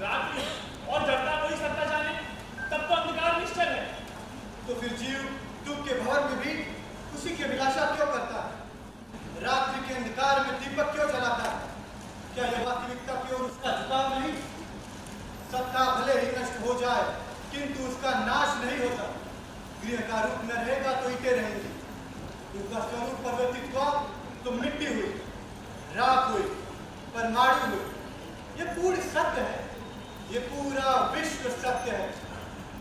रात्रि और जड़ता कोई सत्ता उसी की अभिलाषा क्यों करता है? रात्रि के अंधकार में दीपक क्यों जलाता है? क्या यह वास्तविकता की ओर उसका झुकाव नहीं? सत्ता भले ही नष्ट हो जाए किंतु उसका नाश नहीं होता। गृह का रूप न रहेगा तो ईंटें रहेंगी, उसका स्वरूप परिवर्तित हुआ तो मिट्टी हुई, राख हुई, परमाणु हुई। यह पूर्ण सत्य है, यह पूरा विश्व सत्य है।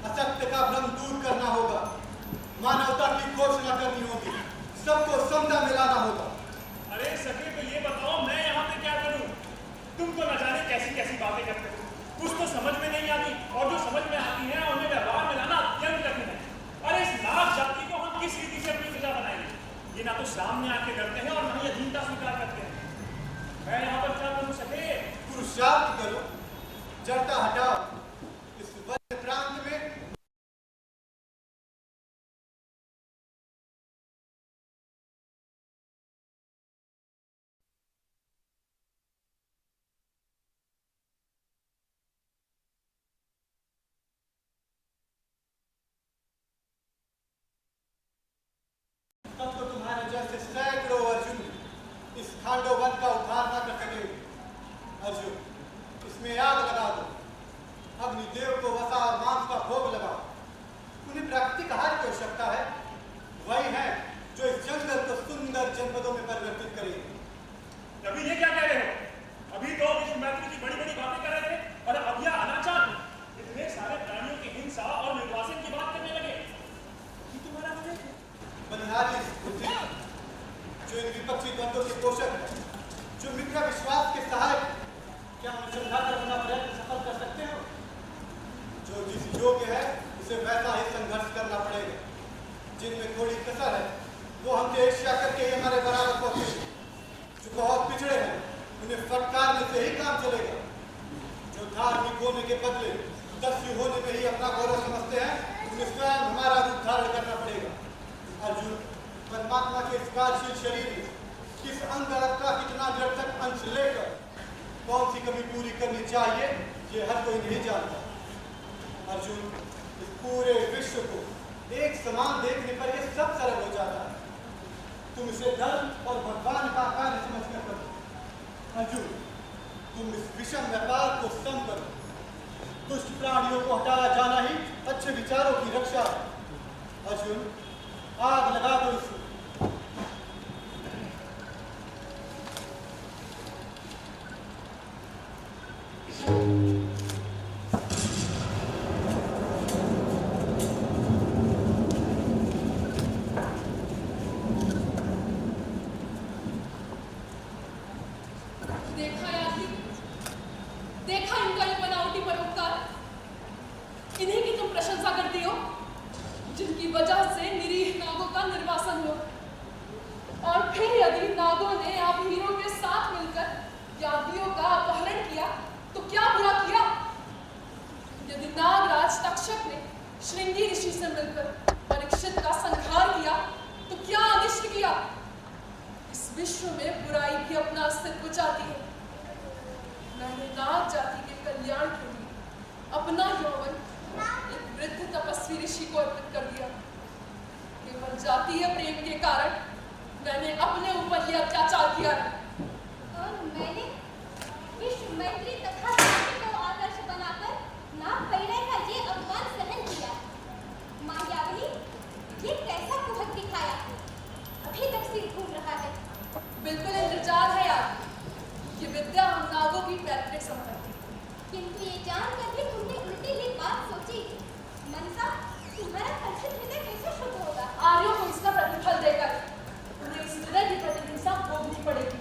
असत्य का भ्रम दूर करना होगा, मानवता की घोषणा करनी होगी, सबको समता मिलाना होगा। अरे सके तो ये बताओ मैं यहाँ पे क्या करूँ? तुम तो न जाने कैसी कैसी बातें करते हो, कुछ तो समझ में नहीं आती और जो समझ में आती है उन्हें व्यवहार में लाना अत्यंत कठिन है। अरे इस नाग जाति को हम किस रीति से अपनी प्रजा बनाएंगे? ये ना तो सामने आके डरते हैं और ना ही अधीनता स्वीकार करते हैं। मैं यहाँ पर क्या करूँ सके? पुरुषार्थ करो, जड़ता हटाओ। इस वन्य प्रांत में तब तो तुम्हारे जैसे सैकड़ों अर्जुन इस खांडोवन का उद्धार न कर सकेंगे। अर्जुन, इसमें आग लगा दो, अग्निदेव को वसा और मांस का भोग लगाओ। उन्हें प्राकृतिक आहार की आवश्यकता है, वही है जो इस जंगल को सुंदर जनपदों में परिवर्तित करेगी। अभी ये क्या कह रहे हो? अभी तो विश्व मैत्री की बड़ी बड़ी बातें कर रहे थे और अब यह अनाचार, इतने सारे प्राणियों की हिंसा और निर्वासन की बात करने लगे। तुम्हारा बलिहारी बुद्धि जो इन विपक्षी द्वंद्वों के पोषक है, जो मिथ्या विश्वास के सहायक, क्या उन्हें समझाकर अपना प्रयत्न सफल कर सकते हो? जो जिस योग्य है उसे वैसा ही संघर्ष करना पड़ेगा। जिनमें थोड़ी कसर है वो हमसे ईर्ष्या करके हमारे बराबर पहुंचे। जो बहुत पिछड़े हैं उन्हें फटकारने से ही काम चलेगा। जो धार्मिक होने के बदले दस्यु होने में ही अपना गौरव समझते हैं, उन्हें स्वयं हमारा रूप धारण करना पड़ेगा। अर्जुन, परमात्मा के इस कार्यशील शरीर में किस अंग का कितना निरर्थक अंश लेकर कौन सी कमी पूरी करनी चाहिए, ये हर कोई नहीं जानता। अर्जुन, इस पूरे विश्व को एक समान देखने पर यह सब सरल हो जाता है। तुम इसे धर्म और भगवान का कार्य समझकर करो। अर्जुन, तुम इस विषम व्यापार को सम करो। दुष्ट प्राणियों को हटाया जाना ही अच्छे विचारों की रक्षा है। अर्जुन, आग लगा दो इसको। देखा यात्री, देखा इनका ये बनावटी परोपकार। इन्हीं की तुम प्रशंसा करती हो, जिनकी वजह से निरीह नागों का निर्वासन हुआ। और फिर यदि नागों ने आप हीरों के साथ मिलकर यादवियों का अपहरण किया तो क्या बुरा किया? यदि नागराज तक्षक ने श्रृंगी ऋषि से मिलकर परीक्षित का संहार किया तो क्या अनिष्ट किया? इस विश्व में बुराई भी अपना अस्तित्व चाहती है। मैंने नाग जाति के कल्याण के लिए अपना यौवन एक वृद्ध तपस्वी ऋषि को अर्पित कर दिया। केवल जातीय प्रेम के कारण मैंने अपने ऊपर यह अत्याचार किया है। और मैंने विश्व मैत्री तथा शांति को आदर्श बनाकर नाग पैड़े का ये अपमान सहन किया। मायावली, ये कैसा कुहक दिखाया, अभी तक सिर घूम रहा है। बिल्कुल इंतजार है यार, ये विद्या हम नागों की पैतृक संपत्ति। किंतु ये जानकर भी तुमने उल्टी ही बात सोची। मनसा, तुम्हारा कथित हृदय कैसे शुद्ध होगा? आर्यों को इसका प्रतिफल देकर उन्हें इस हृदय की प्रतिहिंसा भोगनी पड़ेगी।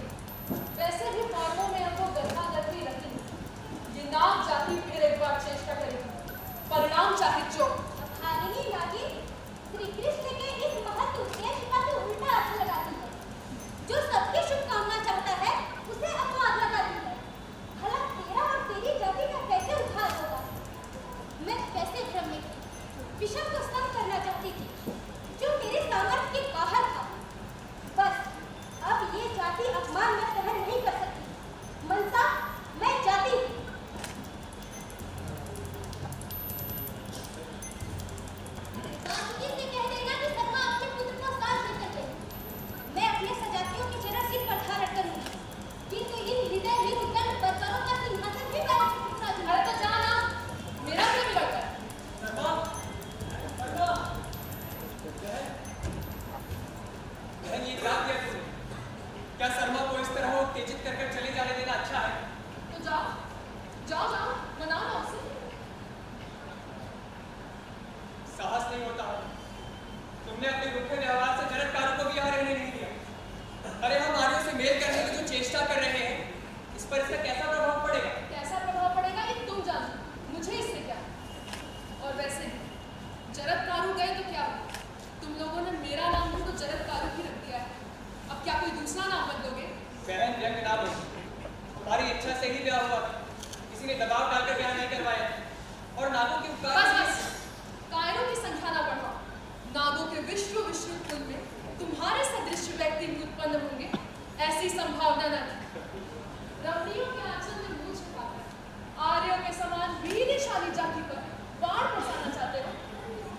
जाओ जाओ, मनाओ ना उसे। साहस नहीं होता है। तुमने अपने रूखे व्यवहार से जरत्कारु को भी यहाँ रहने नहीं दिया। अरे हम आर्यों से मेल करने की जो चेष्टा कर रहे हैं, इस पर इसका कैसा प्रभाव पड़ेगा? कैसा प्रभाव पड़ेगा ये तुम जानो, मुझे इससे क्या। और वैसे भी जरत्कारु गए तो क्या हुआ? तुम लोगों ने मेरा नाम भी तो जरत्कारु ही रख दिया है। अब क्या कोई दूसरा नाम बदलोगे? बहन व्यंग ना बोलो। तुम्हारी इच्छा से ही ब्याह हुआ, किसी ने दबाव डालकर ब्याह नहीं करवाया। और नागों के उपकार बस बस, कायरों की संख्या ना बढ़ाओ। नागों के विश्व कुल में तुम्हारे सदृश व्यक्ति भी उत्पन्न होंगे, ऐसी संभावना न थी। रमणियों के आंचल में मुंह छिपाकर आर्यों के समान वीरशाली जाति पर बाण बरसाना चाहते हो।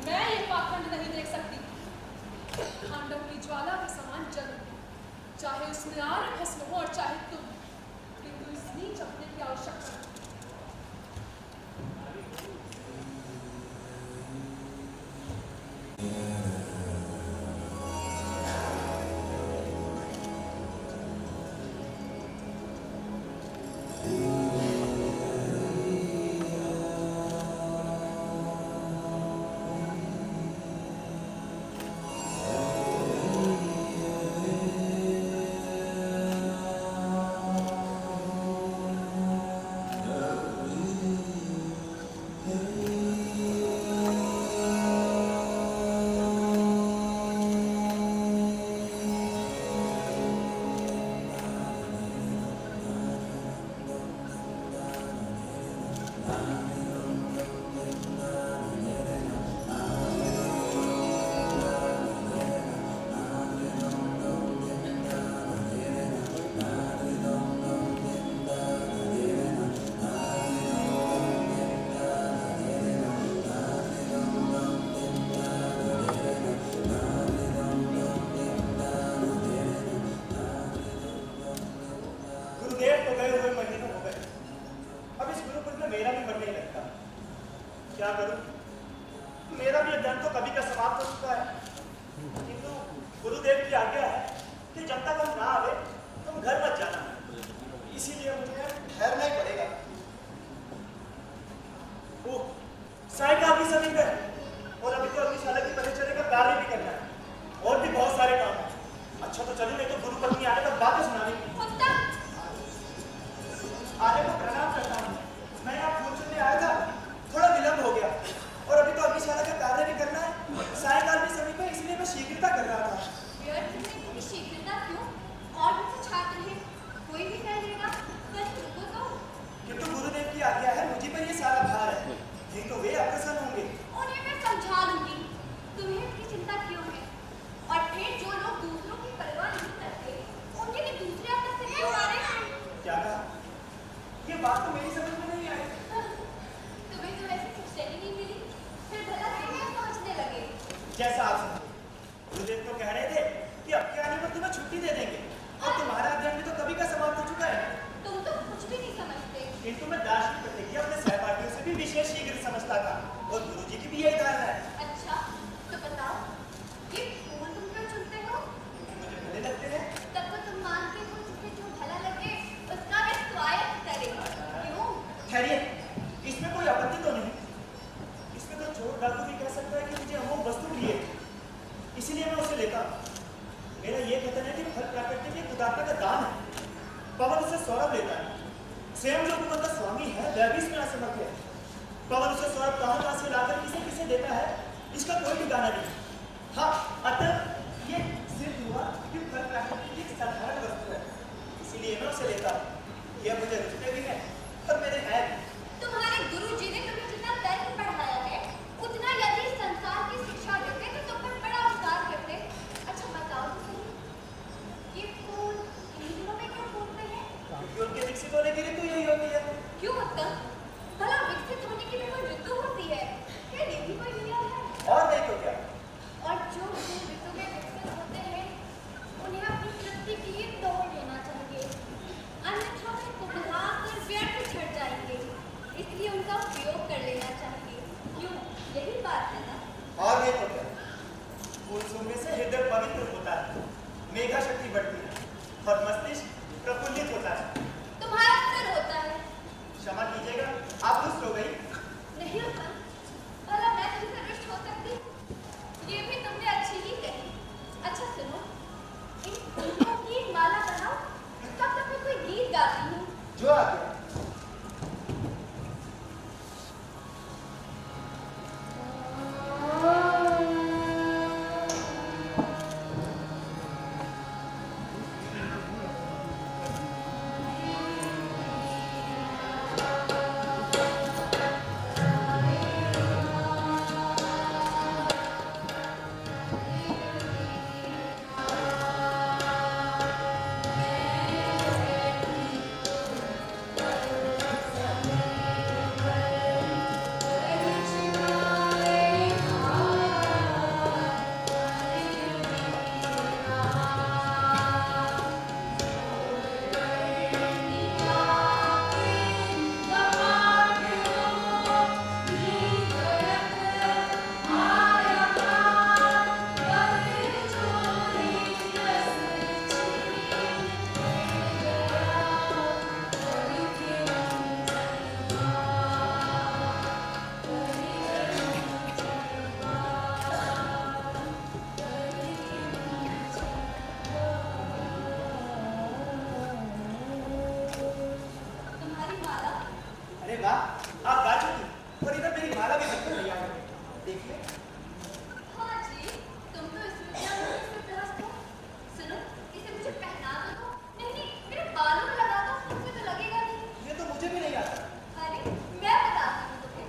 मैं ये पाखंड नहीं देख सकती। खांडव की ज्वाला के समान जन्म, चाहे उसमें आर्य भस्म हो और चाहे तुम, किंतु इस नीच अपने की आवश्यकता नहीं। क्या करूं? मेरा भी अध्ययन तो कभी का समाप्त हो चुका है, किंतु गुरुदेव की आज्ञा है कि जब तक हम ना आवे तुम घर मत जाना। इसीलिए मुझे ठहरना ही पड़ेगा। ओह, सायकाल भी समीप है और अभी तो अग्निशाला की परिचर्या का कार्य भी करना है और भी बहुत सारे काम हैं। अच्छा तो चलो, नहीं तो गुरु पत्नी आने तक बातें सुनाने आने को प्रणाम करता हूँ। मैं यहाँ फूल चुनने आया था, थोड़ा विलंब हो गया और अभी तो अग्निशाला का कार्य भी करना है। सायकाल भी समीप है, इसलिए मैं शीघ्रता कर रहा था। व्यर्थ में इतनी शीघ्रता क्यों? और भी तो छात्र हैं, कोई भी कह देगा बस तुमको तो। किंतु गुरुदेव की आज्ञा है, मुझे पर ये सारा भार है, नहीं तो वे अप्रसन्न होंगे। उन्हें मैं समझा लूंगी, तुम्हें इतनी चिंता क्यों है? और फिर जो लोग दूसरों की परवाह नहीं करते, उनके लिए दूसरे अपने से क्यों आ रहे हैं? क्या कहा? ये बात तो मेरी समझ में नहीं आई। तुम्हें तो ऐसी शिक्षा ही नहीं मिली, फिर भला क्यों समझने लगे? जैसा आप समझे, गुरुदेव तो कह रहे थे कि अब के आने पर तुम्हें छुट्टी दे देंगे और तुम्हारा अध्ययन भी तो कभी का समाप्त हो चुका है। तुम तो कुछ भी नहीं समझते। किंतु मैं दार्शनिक प्रतिज्ञा अपने सहपाठियों से भी विशेष शीघ्र समझता था और गुरुजी की भी यही धारणा है। अच्छा तो बताओ, ये फूल तुम क्यों चुनते हो? मुझे भले लगते हैं। तब तो तुम मानते हो जिसे जो भला लगे उसका वे स्वायत्त करे। क्यों? ठहरिए, इसमें कोई आपत्ति तो नहीं। इसमें तो चोर डाकू भी कह सकता है कि मुझे अमोघ वस्तु प्रिय, इसीलिए मैं उसे लेता हूँ। मेरा ये कथन है कि फल प्राकृति के खुदाता का दान है, पवन उसे सौरभ लेता है। स्वयं जो भगवान का स्वामी है वह भी इसमें असमर्थ है। पवन उसे सौरभ कहाँ से लाकर किसे किसे देता है, इसका कोई ठिकाना नहीं। हाँ, अतः ये सिद्ध हुआ कि फल प्राकृति एक साधारण वस्तु है, इसीलिए मैं उसे लेता हूँ। यह मुझे रुचते भी है और मेरे है भी। तुम्हारे गुरुजी ने तुम्हें जितना तर्क पढ़ाया है, उतना यदि संसार की शिक्षा देते तो तुम पर बड़ा उपकार करते। अच्छा बताओ तो सही, ये फूल इन दिनों में क्यों फूटते हैं? क्योंकि उनके विकसित होने की ऋतु यही होती है। क्यों उत्तम? भला विकसित होने की भी कोई ऋतु होती है? क्या ये भी कोई नियम है? और नहीं तो क्या। और जो फूल ऋतु में विकसित होते हैं, उन्हें अपनी वृत्ति की ही तोड़ लेना चाहिए, अन्यथा वे कुम्भला कर व्यर्थ झड़ जाएंगे। इसलिए उनका उपयोग कर लेना चाहिए। क्यों? यही बात है ना? और नहीं तो क्या। फूल सूंघने से हृदय पवित्र होता है, मेघा शक्ति बढ़ती है और मस्तिष्क प्रफुल्लित होता है। तुम्हारा सिर होता है। क्षमा कीजिएगा आप रुष्ट हो गई? नहीं उत्तम, भला मैं तुमसे रुष्ट हो सकती? ये भी तुमने अच्छी ही कही। अच्छा सुनो, इन फूलों की एक माला बनाओ, तब तक मैं कोई गीत गाती हूँ। जो आ गया। तुम्हारी माला? अरे वाह, आप गा चुकी और इधर मेरी माला भी बिल्कुल तैयार है। देखिए। हाँ जी, तुम तो इस विद्या में सिद्धहस्त हो। सुनो, इसे मुझे पहना तो दो। नहीं, मेरे बालों में लगा दो, मुझे तो लगेगा नहीं। ये तो मुझे भी नहीं आता। अरे, मैं बताती हूँ तुम्हें।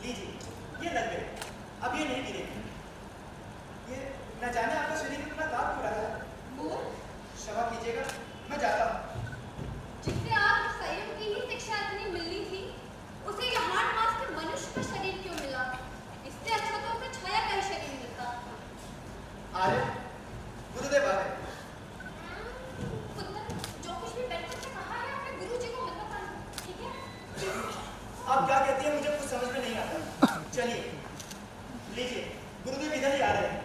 लीजिए, ये लग गए। अब ये नहीं गिरेगी। ये न जाने आपका शरीर इतना दाग क्यों रहा है? मूर्ख, क्षमा कीजिएगा, मैं जाता हूँ। जिससे आप संयम की ही शिक्षा इतनी मिलनी थी, उसे ये हाड़ मांस के मनुष्य का शरीर क्यों मिला? इससे अच्छा तो उसे छाया का ही शरीर मिलता। आर्य, गुरुदेव आ गए। पुत्र, जो कुछ भी बैठकर से कहा है अपने गुरुजी को मत बताना, ठीक है? आप क्या कहती हैं मुझे कुछ समझ में नहीं आता। चलिए, लीजिए, गुरुदेव इधर ही आ रहे हैं।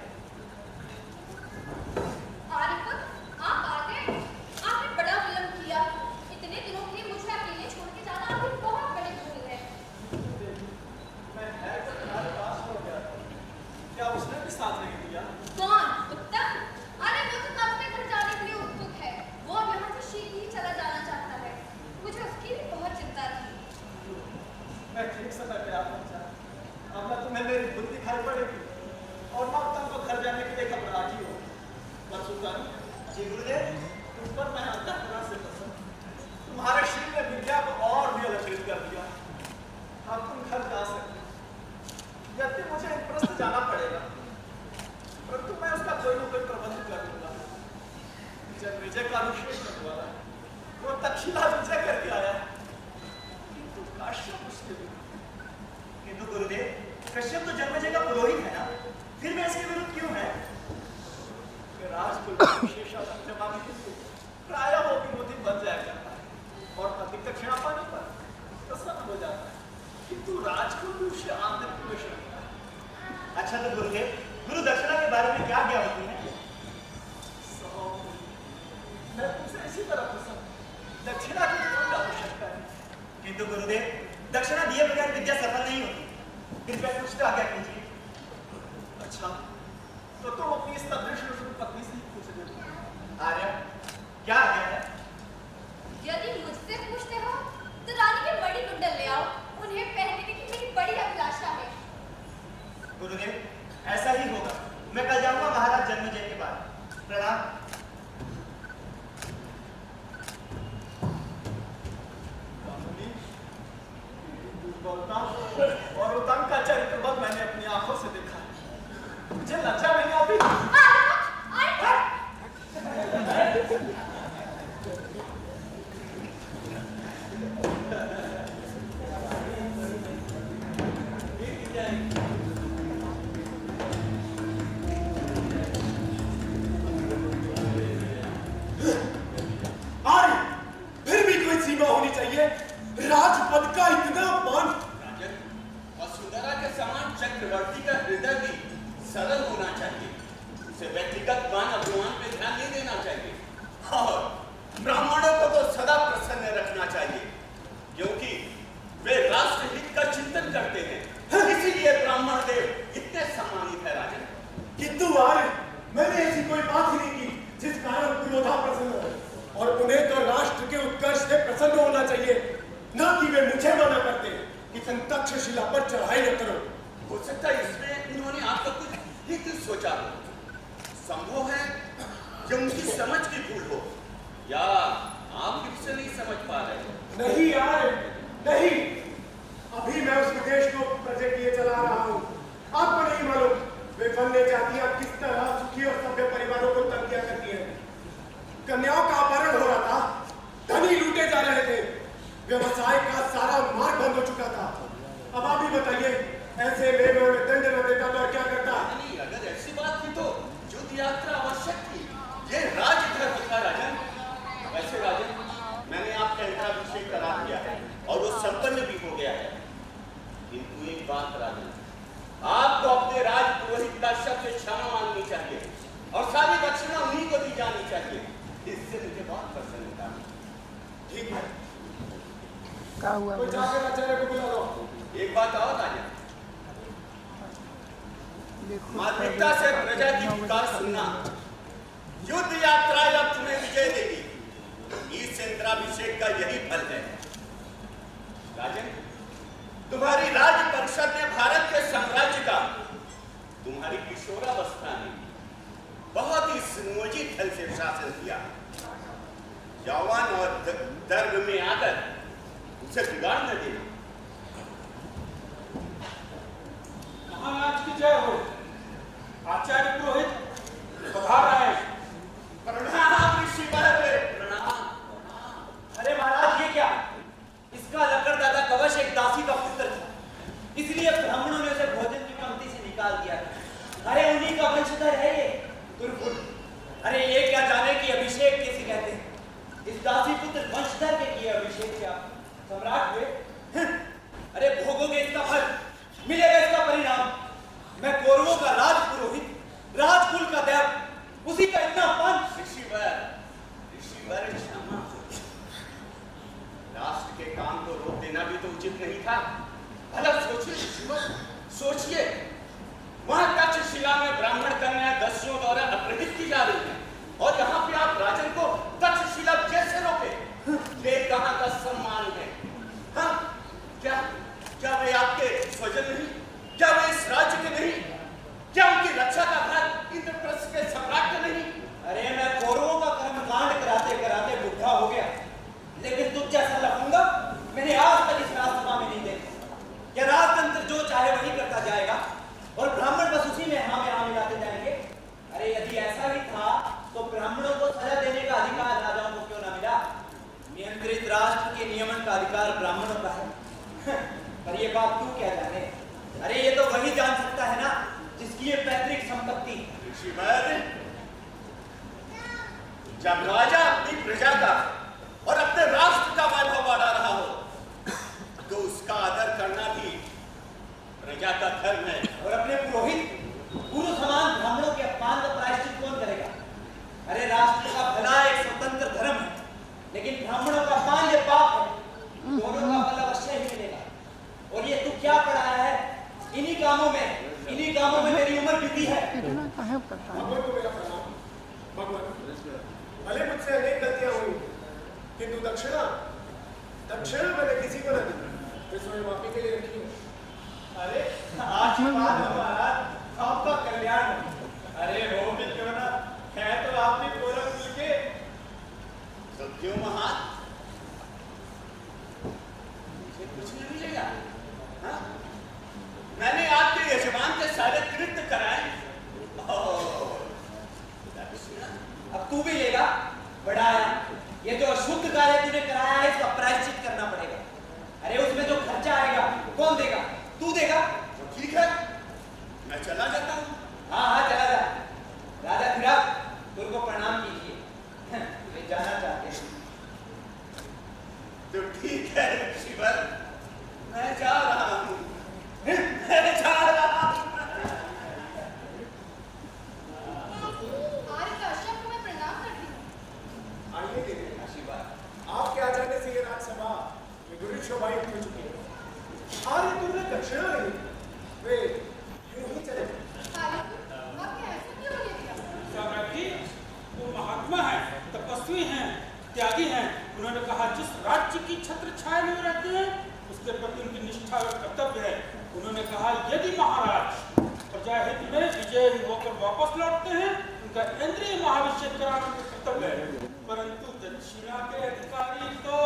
आर्यपुत्र, आप आ गए। आपने बड़ा विलंब किया। इतने दिनों के लिए मुझे अकेले छोड़ के जाना आपकी बहुत बड़ी भूल है। मैं है तो तुम्हारे पास हो गया था। क्या उसने भी साथ नहीं दिया? कौन? उत्तम? अरे वो तो अपने घर जाने के लिए उत्सुक है। वो अब यहाँ से शीघ्र ही चला जाना चाहता है। मुझे उसकी भी बहुत चिंता थी। मैं ठीक समय पे आ पहुंचा। अब ना तुम्हें मेरी भूल दिखाई पड़ेगी और ना तुम को घर जाने के लिए घबराहट ही हो। बस सुल्तान जी गुरुदेव। तुम पर मैं अंतःकरण से पसंद। तुम्हारे शरीर ने विद्या को और भी अलंकृत कर दिया। अब तुम घर जा सकते हो। यद्यपि मुझे इंद्रप्रस्थ जाना पड़ेगा, परंतु मैं उसका कोई न कोई प्रबंध कर लूंगा। जब विजय का अभिषेक होने वाला है, वो तक्षशिला विजय करके आया है, किंतु काश्यप उसके विरुद्ध। किंतु गुरुदेव, कश्यप तो जन्मजय का पुरोहित है ना, फिर मैं इसके विरुद्ध क्यों है? राजकुल का विशेषासन जमा प्राय वो विरोधी बन जाया करता है और अधिक दक्षिणा पाने पर प्रसन्न हो जाता है, किंतु राजकुल भी उससे आंतरिक प्रवेश रखता है। अच्छा तो गुरुदेव, गुरु दक्षिणा के बारे में क्या क्या होती है? मैं तुमसे इसी तरह पसंद। दक्षिणा की कोई आवश्यकता है। किंतु गुरुदेव, दक्षिणा दिए बगैर विद्या सफल नहीं होती। कृपया कुछ तो आज्ञा कीजिए। अच्छा, तो तुम अपनी इस तदृश पत्नी से ही पूछ लेते। आर्य, क्या आज्ञा है? यदि मुझसे पूछते हो तो रानी के बड़ी कुंडल ले आओ। उन्हें पहनने की मेरी बड़ी अभिलाषा है। गुरुदेव, ऐसा ही होगा। मैं कल जाऊंगा महाराज जन्मजय के बाद। प्रणाम। दुर्बलता और उदंग का चरित्रबोध मैंने अपनी आंखों से देखा है। मुझे लज्जा नहीं आती। आर्य, फिर भी कोई सीमा होनी चाहिए। राजपद का इतना अपमान। राजन, वसुंधरा के समान चक्रवर्ती का हृदय भी सरल होना चाहिए। उसे व्यक्तिगत मान अभिमान पे ध्यान नहीं देना चाहिए और ब्राह्मणों को तो सदा प्रसन्न रखना चाहिए, क्योंकि वे राष्ट्र हित का चिंतन करते हैं। इसीलिए ब्राह्मण देव इतने सम्मानित है राजन। किंतु आर्य, मैंने ऐसी कोई बात ही नहीं की जिस कारण पुरोधा प्रसन्न हो, और उन्हें तो राष्ट्र के उत्कर्ष से प्रसन्न होना चाहिए, ना कि वे मुझे मना करते कि तुम तक्षशिला पर चढ़ाई न करो। हो सकता है इसमें उन्होंने आपका कुछ हित सोचा हो। संभव है कि उनकी समझ की भूल हो, या आप ठीक से नहीं समझ पा रहे हो। नहीं यार, नहीं। अभी मैं उस विदेश को प्रोजेक्ट लिए चला रहा हूँ। आपको नहीं मालूम वे बनने जातियां किस तरह सुखी और सभ्य परिवारों को तंग किया करती हैं। कन्याओं का अपहरण हो रहा था, धनी लूटे जा रहे थे, व्यवसाय का सारा मार्ग बंद हो चुका था। अब आप ही बताइए, ऐसे में मैं दंड न देता तो और क्या करता? नहीं, अगर ऐसी बात थी तो युद्ध यात्रा आवश्यक थी। ये राजधर्म था राजन। वैसे राजन, मैंने आपका इंद्राभिषेक करा दिया है और वो संपन्न भी हो गया है। किंतु एक बात राजन, आपको अपने राज पुरोहित का शब्द क्षमा मांगनी चाहिए और सारी दक्षिणा उन्हीं को दी जानी चाहिए। इससे मुझे बहुत प्रसन्नता है। ठीक है, क्या हुआ? कोई जाकर आचार्य को बुला लो। एक बात और राजन, मानविकता से प्रजा की पुकार सुनना, युद्ध यात्रा जब तुम्हें विजय देगी, इस इंद्राभिषेक का यही फल है। राजन, तुम्हारी राज्य परिषद ने भारत के साम्राज्य का तुम्हारी किशोरावस्था में बहुत ही सुनियोजित ढंग से शासन किया। यौवन और दर्द में आकर उसे बिगाड़ न देना। महाराज की जय हो। आचार्य पुरोहित पधार आए। प्रणाम ऋषिवर, प्रणाम। अरे महाराज, ये क्या? इसका लकड़ दादा कवच एक दासी का पुत्र था, इसलिए ब्राह्मणों ने उसे भोजन की पंक्ति से निकाल दिया। अरे उन्हीं का वंशधर है ये दुर्गुण। अरे ये क्या जाने कि अभिषेक किसे कहते हैं? इस दासी पुत्र वंशधर के किए अभिषेक से आप सम्राट हुए। अरे भोगोगे इसका फल, मिलेगा इसका परिणाम। मैं कौरवों का राज पुरोहित, राजकुल का देव, उसी का इतना पंच। ऋषिवर क्षमा। राष्ट्र के काम को रोक देना भी तो उचित नहीं था। भला सोचिए ऋषिवर, सोचिए, वहां तक्षशिला में ब्राह्मण कन्याएं दस्युओं द्वारा अपहृत की जा रही हैं, और यहाँ पे आप राजन को तक्षशिला कैसे रोके? वे कहाँ का सम्मान है? हाँ, क्या वे आपके स्वजन नहीं? क्या वे इस राज्य के नहीं? क्या उनकी रक्षा का भार इंद्रप्रस्थ के सम्राट का नहीं? अरे मैं कौरवों का कर्मकांड कराते कराते बुढ़ा हो गया, लेकिन तुझ जैसा लफंगा मैंने आज तक इस राजसभा में नहीं देखा। क्या राजतंत्र जो चाहे वही करता जाएगा और ब्राह्मण बस उसी में हाँ मिलाते जाएंगे? अरे यदि ऐसा ही था तो ब्राह्मणों को सजा देने का अधिकार राजाओं को क्यों ना मिला? नियंत्रित राष्ट्र के नियमन का अधिकार ब्राह्मणों का है। पर ये बात तू क्या जाने? अरे ये तो वही जान सकता है ना जिसकी ये पैतृक संपत्ति। जब राजा अपनी प्रजा का और अपने राष्ट्र का वैभव बढ़ा रहा हो, तो उसका आदर करना भी प्रजा का धर्म है। और अपने पुरोहित गुरु समान ब्राह्मणों के अपमान का प्रायश्चित कौन करेगा? अरे राष्ट्र का भला एक स्वतंत्र धर्म है, लेकिन ब्राह्मणों का अपमान ये पाप है। दोनों का फल अवश्य ही मिलेगा। और ये तू क्या पढ़ाया है? इन्हीं कामों में मेरी उम्र बीती है। भगवान को मेरा प्रणाम। भगवान, भले मुझसे अनेक गलतियां हुई, किंतु दक्षिणा मैंने किसी को न दी, तो स्वयं माफी के लिए रखी है। अरे आशीर्वाद महाराज, आपका कल्याण हो। अरे हो भी क्यों ना, है तो आपने कौरव कुल के। तो क्यों महान? मुझे कुछ नहीं मिलेगा। हाँ? मैंने आपके यजमान के सारे कृत्य कराए। अब तू भी लेगा? बढ़ाया। ये जो अशुद्ध कार्य तूने कराया है, इसका प्रायश्चित करना पड़ेगा। अरे उसमें जो खर्चा आएगा कौन देगा? तू देगा। तो ठीक है, मैं चला जाता हूँ। हाँ चला जा। राजा फिराक, तुमको प्रणाम कीजिए, वे जाना चाहते हैं। तो ठीक है ऋषिवर, मैं जा रहा हूँ। विजयी होकर वापस लौटते हैं उनका इंद्रिय महाभिषेक कराना कर्तव्य है, परंतु दक्षिणा के अधिकारी तो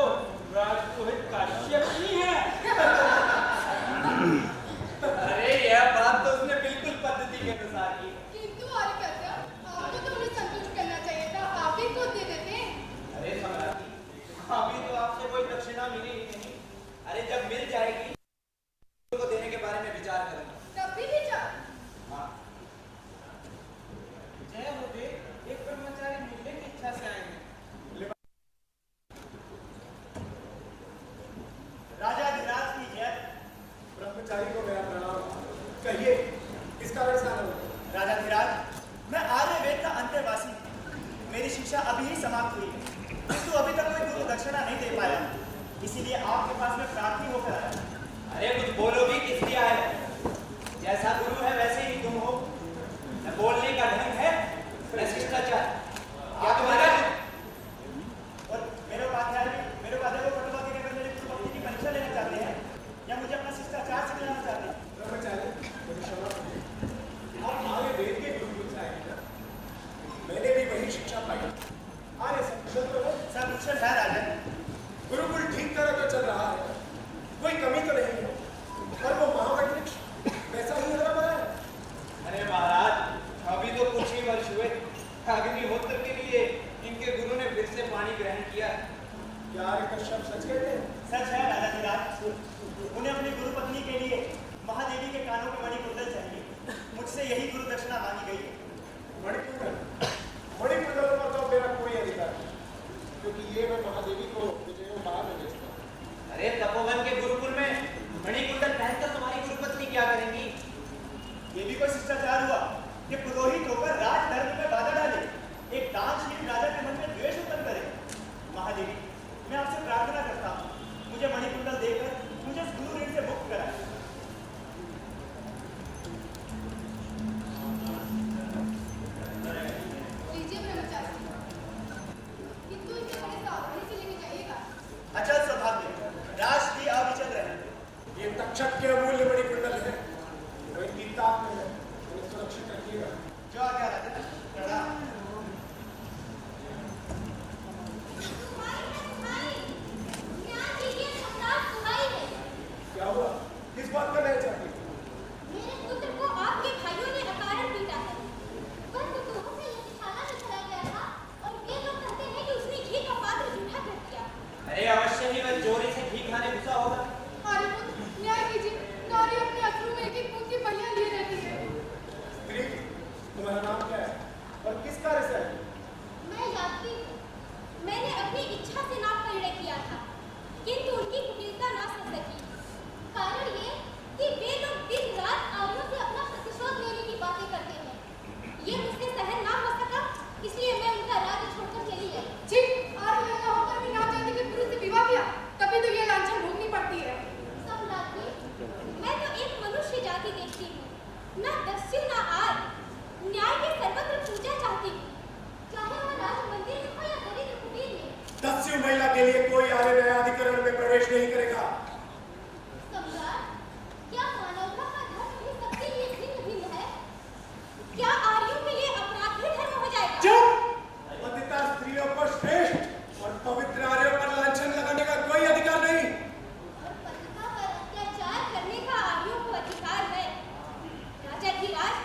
राजपुरोहित काश्यप ही है। अरे यह बात तो उसने बिल्कुल पद्धति के अनुसार की। किंतु आर्यकर्ता, आपको तो उन्हें संतुष्ट करना चाहिए था, आप ही को दे देते। अरे सम्राट, अभी तो आपसे कोई दक्षिणा मिली ही नहीं। अरे जब मिल जाएगी को देने के बारे में विचार करेंगे। तब भी विचार। हाँ। जय हो देव, एक ब्रह्मचारी मिलने की इच्छा से आए हैं। राजा धीराज की जय। ब्रह्मचारी को मेरा प्रणाम। कहिए किस कारण से आना हुआ? राजा धीराज, मैं आर्यवेद का अंतर्वासी हूँ। मेरी शिक्षा अभी ही समाप्त हुई है, किंतु अभी तक कोई गुरु दक्षिणा नहीं दे पाया, इसीलिए आपके पास में प्रार्थी होकर आया। अरे कुछ बोलो भी किस लिए आए? जैसा गुरु है वैसे ही तुम हो। न बोलने का ढंग है न शिष्टाचार। क्या तुम्हारा और मेरे उपाध्याय को कटुआ देने पर मेरे गुरु भक्ति की परीक्षा लेना चाहते हैं या मुझे अपना शिष्टाचार सिखाना चाहते हैं? ब्रह्मचारी मुझे क्षमा करिए। आप आर्यवेद के गुरुकुल से आए हैं ना? मैंने भी वही शिक्षा पाई। आर्य सब तो है। सब कुशल है राजन। गुरुकुल ठीक तरह तो चल रहा है, कोई कमी तो नहीं है, पर वो महावृक्ष वैसा ही हरा भरा है। अरे महाराज, अभी तो कुछ ही वर्ष हुए। अग्निहोत्र के लिए इनके गुरु ने फिर से पानी ग्रहण किया। क्या आर्य कश्यप सच कहते हैं? सच है राजा धीराज। उन्हें अपनी गुरु पत्नी के लिए महादेवी के कानों में मणिकुंडल चाहिए। मुझसे यही गुरु दक्षिणा मांगी गई है। मणिकुंडल पर तो मेरा कोई अधिकार नहीं, क्योंकि ये मैं महादेवी को विजयों बाहर में भेजता हूँ। अरे तपोवन के गुरुकुल में मणिकुंडल पहनकर तुम्हारी गुरुपत्नी क्या करेंगी? ये भी कोई शिष्टाचार हुआ कि पुरोहित होकर राज धर्म में बाधा डाले, एक दानशील राजा के मन में द्वेष उत्पन्न करे? महादेवी, मैं आपसे प्रार्थना करता हूँ, मुझे मणिकुंडल देकर मुझे इस गुरु ऋण से मुक्त कराएं। लीजिए ब्रह्मचारी, किंतु इसे बड़े सावधानी से लेके जाइएगा। अचल सौभाग्य, राष्ट्र की अविचल रहे। ये तक्षक के अमूल्य मणिकुंडल है, वो इनकी ताक में है, उन्हें सुरक्षित रखिएगा। जो आ गया राजा, प्रणाम। क्या हुआ? किस बात का नहीं चाहती? मेरे पुत्र को आपके भाइयों ने अकारण पीटा है। वह कुतूहल से यज्ञशाला में चला गया था और वे लोग कहते हैं कि उसने घी का पात्र जूठा कर दिया। अरे अवश्य ही वह चोरी से घी खाने घुसा होगा। आर्यपुत्र, न्याय कीजिए। नारी अपने अश्रु में एक एक बूंद की बलियां लिए रहती है। स्त्री, तुम्हारा नाम क्या है और किस कार्य से आई? मैं यात्री हूँ। मैंने अपनी इच्छा से नाम निर्णय किया था, किंतु उनकी कुटिलता ना सह सकी। कारण ये कि वे लोग दिन रात आर्यों से अपना प्रतिशोध लेने की बातें करते हैं। ये मुझसे सहन ना हो सका, इसलिए मैं उनका राज्य छोड़कर चली आई। जी, आर्य लड़का होकर भी ना चाहते कि पुरुष से विवाह किया, तभी तो ये लांछन भोगनी पड़ती है। सम्राट जी, मैं तो एक मनुष्य जाति देखती हूँ, न दस्यु न आर्य, न्याय के सर्वत्र पूजा चाहती हूँ, चाहे वह राज मंदिर में हो या दरिद्र कुटीर में। दस्यु महिला के लिए कोई आर्य न्यायाधिकरण में प्रवेश नहीं करेगा। सम्राट, क्या मानवता का धर्म भी सबके लिए भिन्न भिन्न है? क्या आर्यों के लिए अपराध भी धर्म हो जाएगा? चुप! पतिता स्त्रियों पर श्रेष्ठ और पवित्र आर्यों पर लांछन लगाने का कोई अधिकार नहीं। और पतिता पर अत्याचार करने का आर्यों को अधिकार है। राजा धीराज,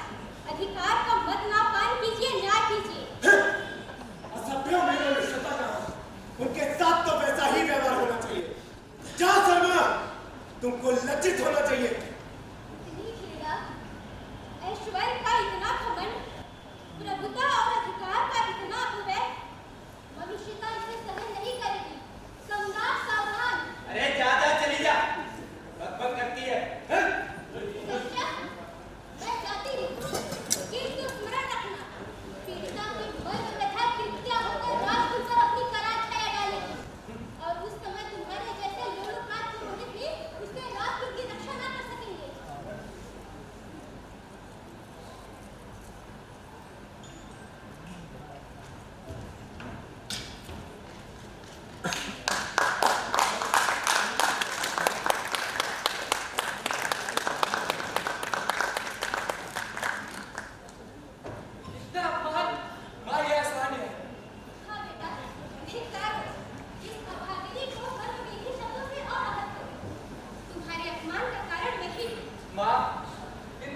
अधिकार का मत नापान कीजिए, न्याय कीजिए। असभ्य में निष्ठता का उनके साथ तो वैसा ही व्यवहार होना चाहिए। जा शर्मा, तुमको लज्जित होना चाहिए। इतनी क्रीड़ा, ऐश्वर्य का इतना घमंड, प्रभुता और अधिकार का इतना अपव्यय, मनुष्यता इसे सहन नहीं करेगी। सम्राट सावधान। अरे जा चली जा, बकबक करती है। सत्या, मैं जाती हूँ, किंतु स्मरण रखना, पीड़िता की मर्द व्यथा कृत्या होकर राजकुल पर अपनी करार छाया डालेगी, और उस समय तुम्हारे जैसे लोलुपनाथ पुरोहित भी उससे राजकुल की रक्षा न कर सकेंगे।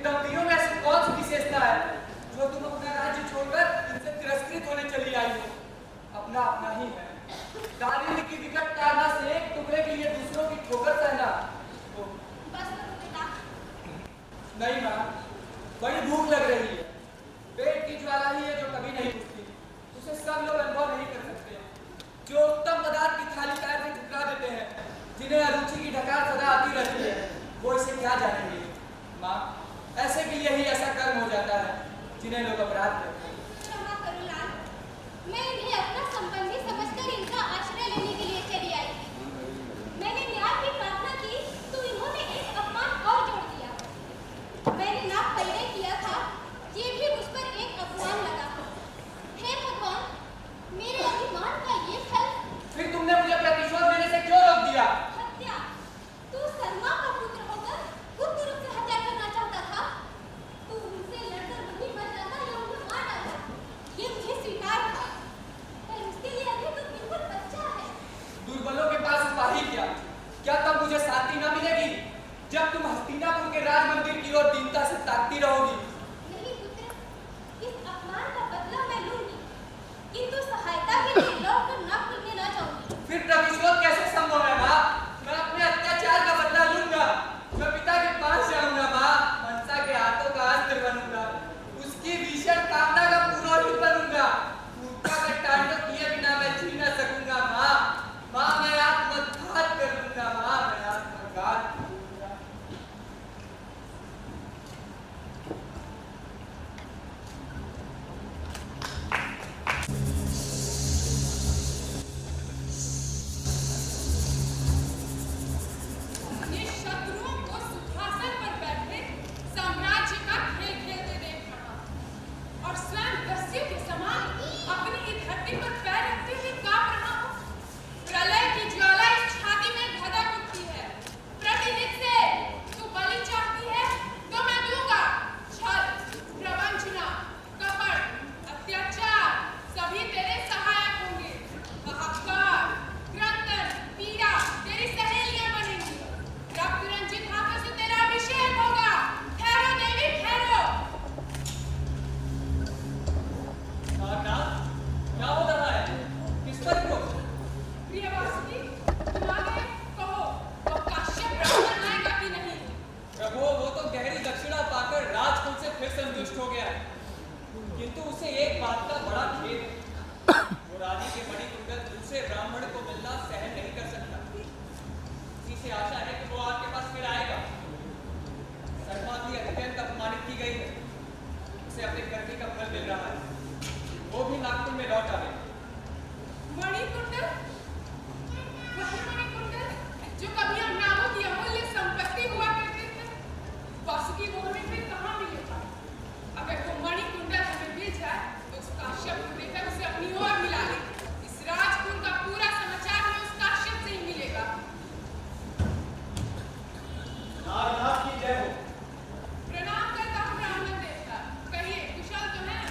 तब वीरों में ऐसी कौन सी विशेषता है जो तुम अपना राज्य छोड़कर इनसे तिरस्कृत होने चली आई हो? अपना अपना ही है। दारिद्र्य की विकट ताड़ना से एक टुकड़े के लिए दूसरों की ठोकर सहना। बस करो बेटा। नहीं माँ, बड़ी भूख लग रही है। पेट की ज्वाला ही है जो कभी नहीं बुझती। उसे सब लोग अनुभव नहीं कर सकते। जो उत्तम पदार्थ की थाली पैर से ठुकरा देते हैं, जिन्हें अरुचि की ढकार सदा आती रहती है, वो इसे क्या जानेंगे? माँ, ऐसे के लिए ही ऐसा कर्म हो जाता है जिन्हें लोग अपराध कहते हैं। क्षमा करो लाल, मैं इन्हें अपना संबंधी समझकर इनका आश्रय लेने के लिए चली आई थी। मैंने न्याय की प्रार्थना की तो इन्होंने एक अपमान और जोड़ दिया। मैंने नाक पहले किया था, ये भी मुझ पर एक अपमान लगा। हे भगवान, मेरे अभिमान का ये फल। फिर तुमने मुझे प्रतिशोध लेने से क्यों रोक दिया? हत्या, तू शर्मा का पुत्र होकर गुप्त रूप से हत्या करना चाहता था। तू उनसे लड़कर वहीं मर जाता या उन्हें मार डालता, ये मुझे स्वीकार था। पर उसके लिए अभी तो बिल्कुल बच्चा है। दुर्बलों के पास उपाय क्या? क्या तब मुझे शांति न मिलेगी जब तुम हस्तिनापुर के राज मंदिर की ओर दीनता से ताकती रहोगी? नहीं पुत्र, इस अपमान का बदला मैं लूंगी, किंतु सहायता के लिए लौटकर न फिरने न जाऊंगी। फिर प्रतिशोध कैसे संभव है माँ? मैं अपने अत्याचार का बदला लूंगा। मैं पिता के पास जाऊंगा माँ, मनसा के हाथों का अस्त्र बनूंगा, उसकी भीषण कामना का पुरोहित बनूंगा। उसका तांडव किए बिना मैं जी न सकूंगा माँ। माँ, मैं आत्मघात कर लूंगा माँ, मैं आत्मघात कर लूंगा। ये शत्रुओं को सिंहासन पर बैठे साम्राज्य का खेल खेलते देख रहा और स्वयं दस्यु के समान अपनी ही धरती पर पैर रखते हुए कांप रहा हूँ। प्रलय की ज्वाला इस छाती में धधक उठती है। प्रतिदिन से तू बलि चाहती है तो मैं दूंगा। छल, प्रवंचना, कपट, अत्याचार सभी तेरे सहायक होंगे। हाहाकार, क्रंदन, पीड़ा तेरी सहेलियां बनेंगी। रक्त रंजित हाथों से तेरा अभिषेक होगा। ठहरो देवी, ठहरो। नाथ, क्या हो रहा है? किस पर को? प्रियवासिनी, तुम आ गए? कहो, वो काश्यप ब्राह्मण आएगा कि नहीं? प्रभु, वो तो गहरी दक्षिणा पाकर राजकुल से फिर संतुष्ट हो गया है। किंतु उसे एक बात का बड़ा खेद है। वो रानी के मणिकुंडल दूसरे ब्राह्मण को मिलना सहन नहीं कर सकता। इसी से आशा है कि वो आपके पास फिर आएगा। शर्माती अत्यंत अपमानित की गई है। उसे अपने कर्मी का फल मिल रहा है। वो भी नागपुर में लौट आवे। मणिकुंडल? वही मणिकुंडल जो कभी हम नामों की अमूल्य संपत्ति हुआ करते थे। वासुकी वो हमें फिर कहाँ मिलेगा? अगर वो मणिकुंडल हमें मिल जाए तो उस काश्यप को देकर उसे अपनी ओर मिला ले। इस राजकुल का पूरा समाचार हमें उस काश्यप से ही मिलेगा। नागनाथ की जय हो। प्रणाम करता हूँ ब्राह्मण देवता। कहिए, कुशल तो हैं?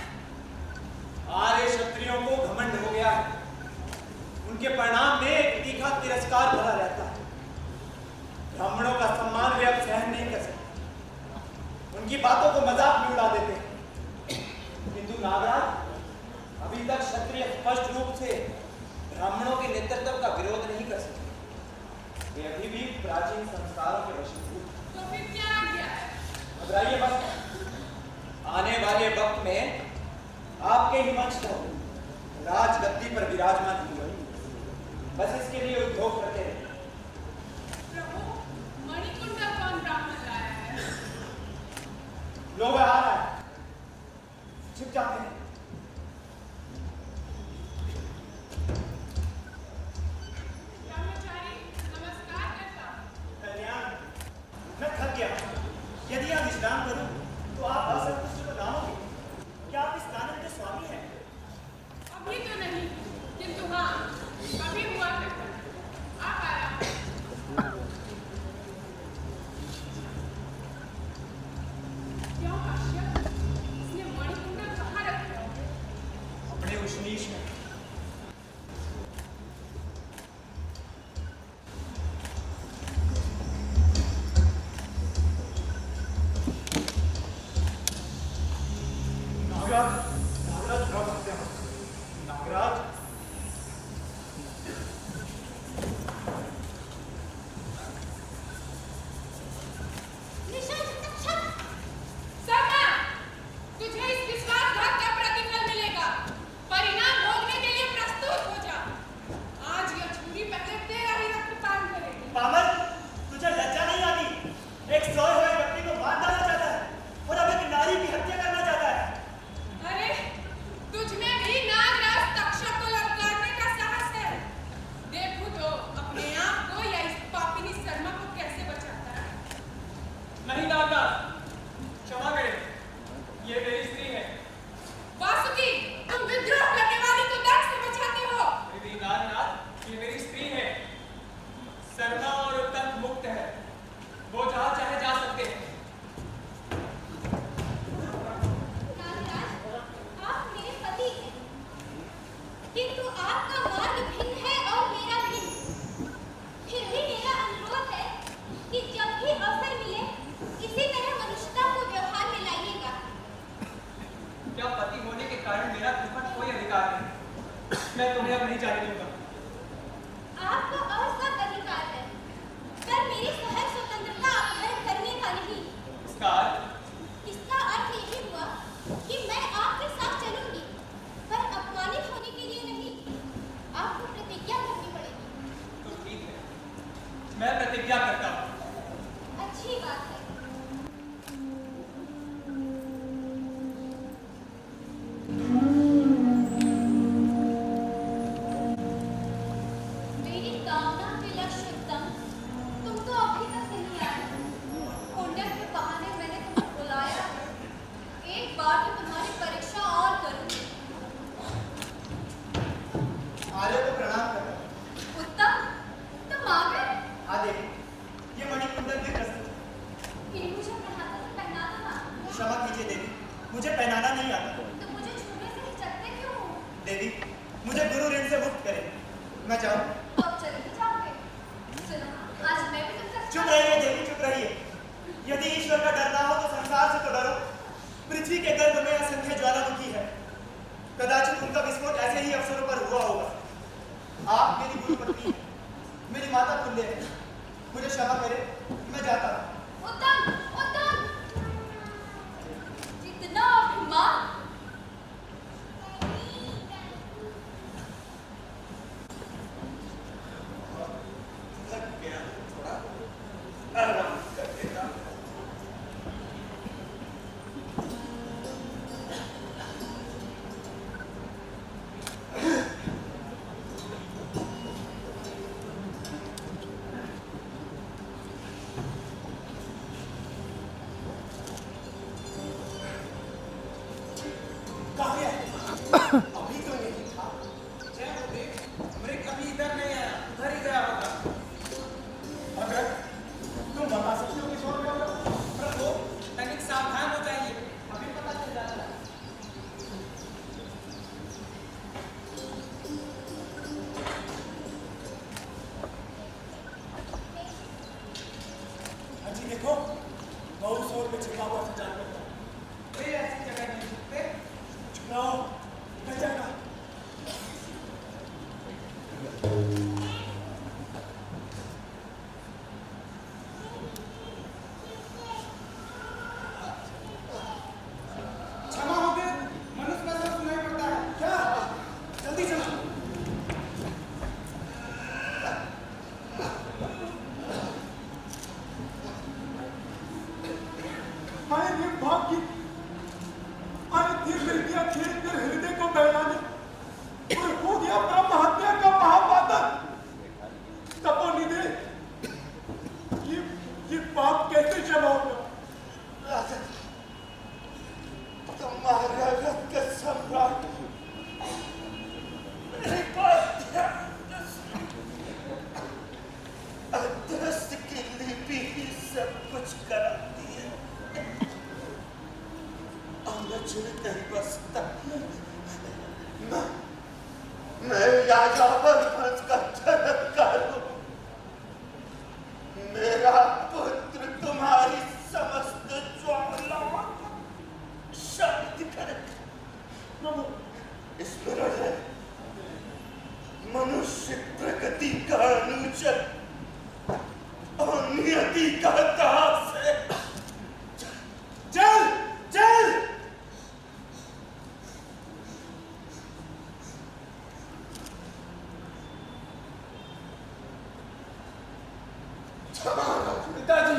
आर्य क्षत्रियों को घमंड हो गया है। उनके परिणाम में एक तीखा तिरस्कार भरा रहता है। ब्राह्मणों का सम्मान वे अब सहन नहीं कर सकते। उनकी बातों को मजाक में उड़ा देते हैं। किंतु नागराज अभी तक क्षत्रिय स्पष्ट रूप से ब्राह्मणों के नेतृत्व का विरोध नहीं कर सकते। वे अभी भी प्राचीन संस्कारों के वशीभूत। तो फिर क्या आ गया है? घबराइए मत। आने वाले वक्त में आपके ही मंच पर राजगद्दी पर विराजमान हुए। बस इसके लिए उद्योग करते रहे। प्रभु, मणिकुंडल कौन ब्राह्मण लाया है? लोग आ रहा है। छिप जाते हैं। ब्रह्मचारी, नमस्कार करता हूँ। कल्याण, मैं थक गया। यदि आप विश्राम करूं तो आप असंतुष्ट तो ना होंगे। क्या आप इस कानून के स्वामी हैं? अभी तो नहीं, किंतु हाँ, अभी हुआ करता। आप आराम। क्यों काश्यप? इसने मणिकुंडल कहाँ रखा? नागराज बहुत हत्या नागराज तुझे इस विश्वासघात का प्रतिफल मिलेगा। परिणाम भोगने के लिए प्रस्तुत हो जा। आज यह छुरी पहले तेरा ही रक्तपान करेगी। पामर, तुझे लज्जा नहीं आती? एक सोए हुए व्यक्ति को मार डालना चाहता है और अब एक नारी की हत्या करना चाहता है। अरे, तुझ में भी नागराज तक्षक को ललकारने का साहस है। देखो तो अपने आप को या इस पापिनी शर्मा को कैसे बचाता है। नहीं नागराज, क्षमा करें, ये मेरी स्त्री है। वासुकी, तुम विद्रोह करने वाली को दंड से बचाते हो। दीदी नागनाथ, ये मेरी स्त्री है। शर्मा और उत्तम मुक्त है, वो जहाँ चाहे जा सकते हैं। नागराज, आप मेरे पति हैं, किंतु आपका मार्ग भिन्न है और मेरा भिन्न। फिर भी मेरा अनुरोध है कि जब भी अवसर मिले, इसी तरह मनुष्यता को व्यवहार में लाइएगा। क्या पति होने के कारण मेरा तुम पर कोई अधिकार नहीं? मैं तुम्हें अब नहीं जाने दूंगा। आपको और सब अधिकार है, पर मेरी सहज स्वतंत्रता अपहरण करने का नहीं। इसका अर्थ? इसका अर्थ यही हुआ कि मैं आपके साथ चलूंगी, पर अपमानित होने के लिए नहीं। आपको प्रतिज्ञा करनी पड़ेगी। तो ठीक है, मैं प्रतिज्ञा करता हूँ। अच्छी बात है। मेरी कामना के लक्ष्य उत्तम, तुम तो अभी तक नहीं आए। पुण्य के बहाने मैंने तुम्हें बुलाया। एक बार तो तुम्हारी परीक्षा और करूंगी। आर्य को प्रणाम करता। उत्तम, तुम आ गए। हाँ देवी, ये मणिकुंडल भी प्रस्तुत है। ये मुझे पहना दो ना। क्षमा कीजिए देवी, मुझे पहनाना नहीं आता। तो मुझे छूने से हिचकते क्यों हो? देवी, मुझे गुरु ऋण से मुक्त करें। मैं जाऊँ? अब चले ही जाओगे। सुनो, आज मैं भी तुमसे चुप रहिए देवी, चुप रहिए। यदि ईश्वर का डर ना हो तो संसार से तो डरो। पृथ्वी के गर्भ में असंख्य ज्वालामुखी है। कदाचित उनका विस्फोट ऐसे ही अवसरों पर हुआ होगा। आप मेरी गुरु पत्नी हैं, मेरी माता तुल्य है। मुझे क्षमा करें, मैं जाता हूँ। उत्तम, उत्तम, जितना अभिमान। लग गया थोड़ा आराम कर लेता। अभी तो नहीं था। जय गुरुदेव, मृग अभी इधर नहीं आया, उधर ही गया होगा। अगर तुम बता सकते हो कि सो गया होगा? प्रभु, तनिक सावधान हो जाइए, अभी पता चल जाता है। अजी देखो, बहुत शोर में छिपा हुआ था जानवर था। वे ऐसी जगह नहीं छुपते। चुप रहो, निकल जाएगा। क्षमा हो गए, मनुष्य का सब सुनाई पड़ता है। क्या? जल्दी चलो। हाय रे भाग्य, अरे दिल मिल गया खेत में हृदय को बहलाने और हो गया ब्रह्म हत्या का महापातक। तपोनिधि, ये पाप कैसे क्षमा होगा? राजन, तुम्हारा रक्त का सम्राट मेरे को अदृश्य की लिपि ही सब कुछ कराती है। अनचुन नहीं बसता। मैं याजावर वंश का चमत्कार हूँ। मेरा पुत्र तुम्हारी समस्त ज्वालाओं को शांत कर पिताजी,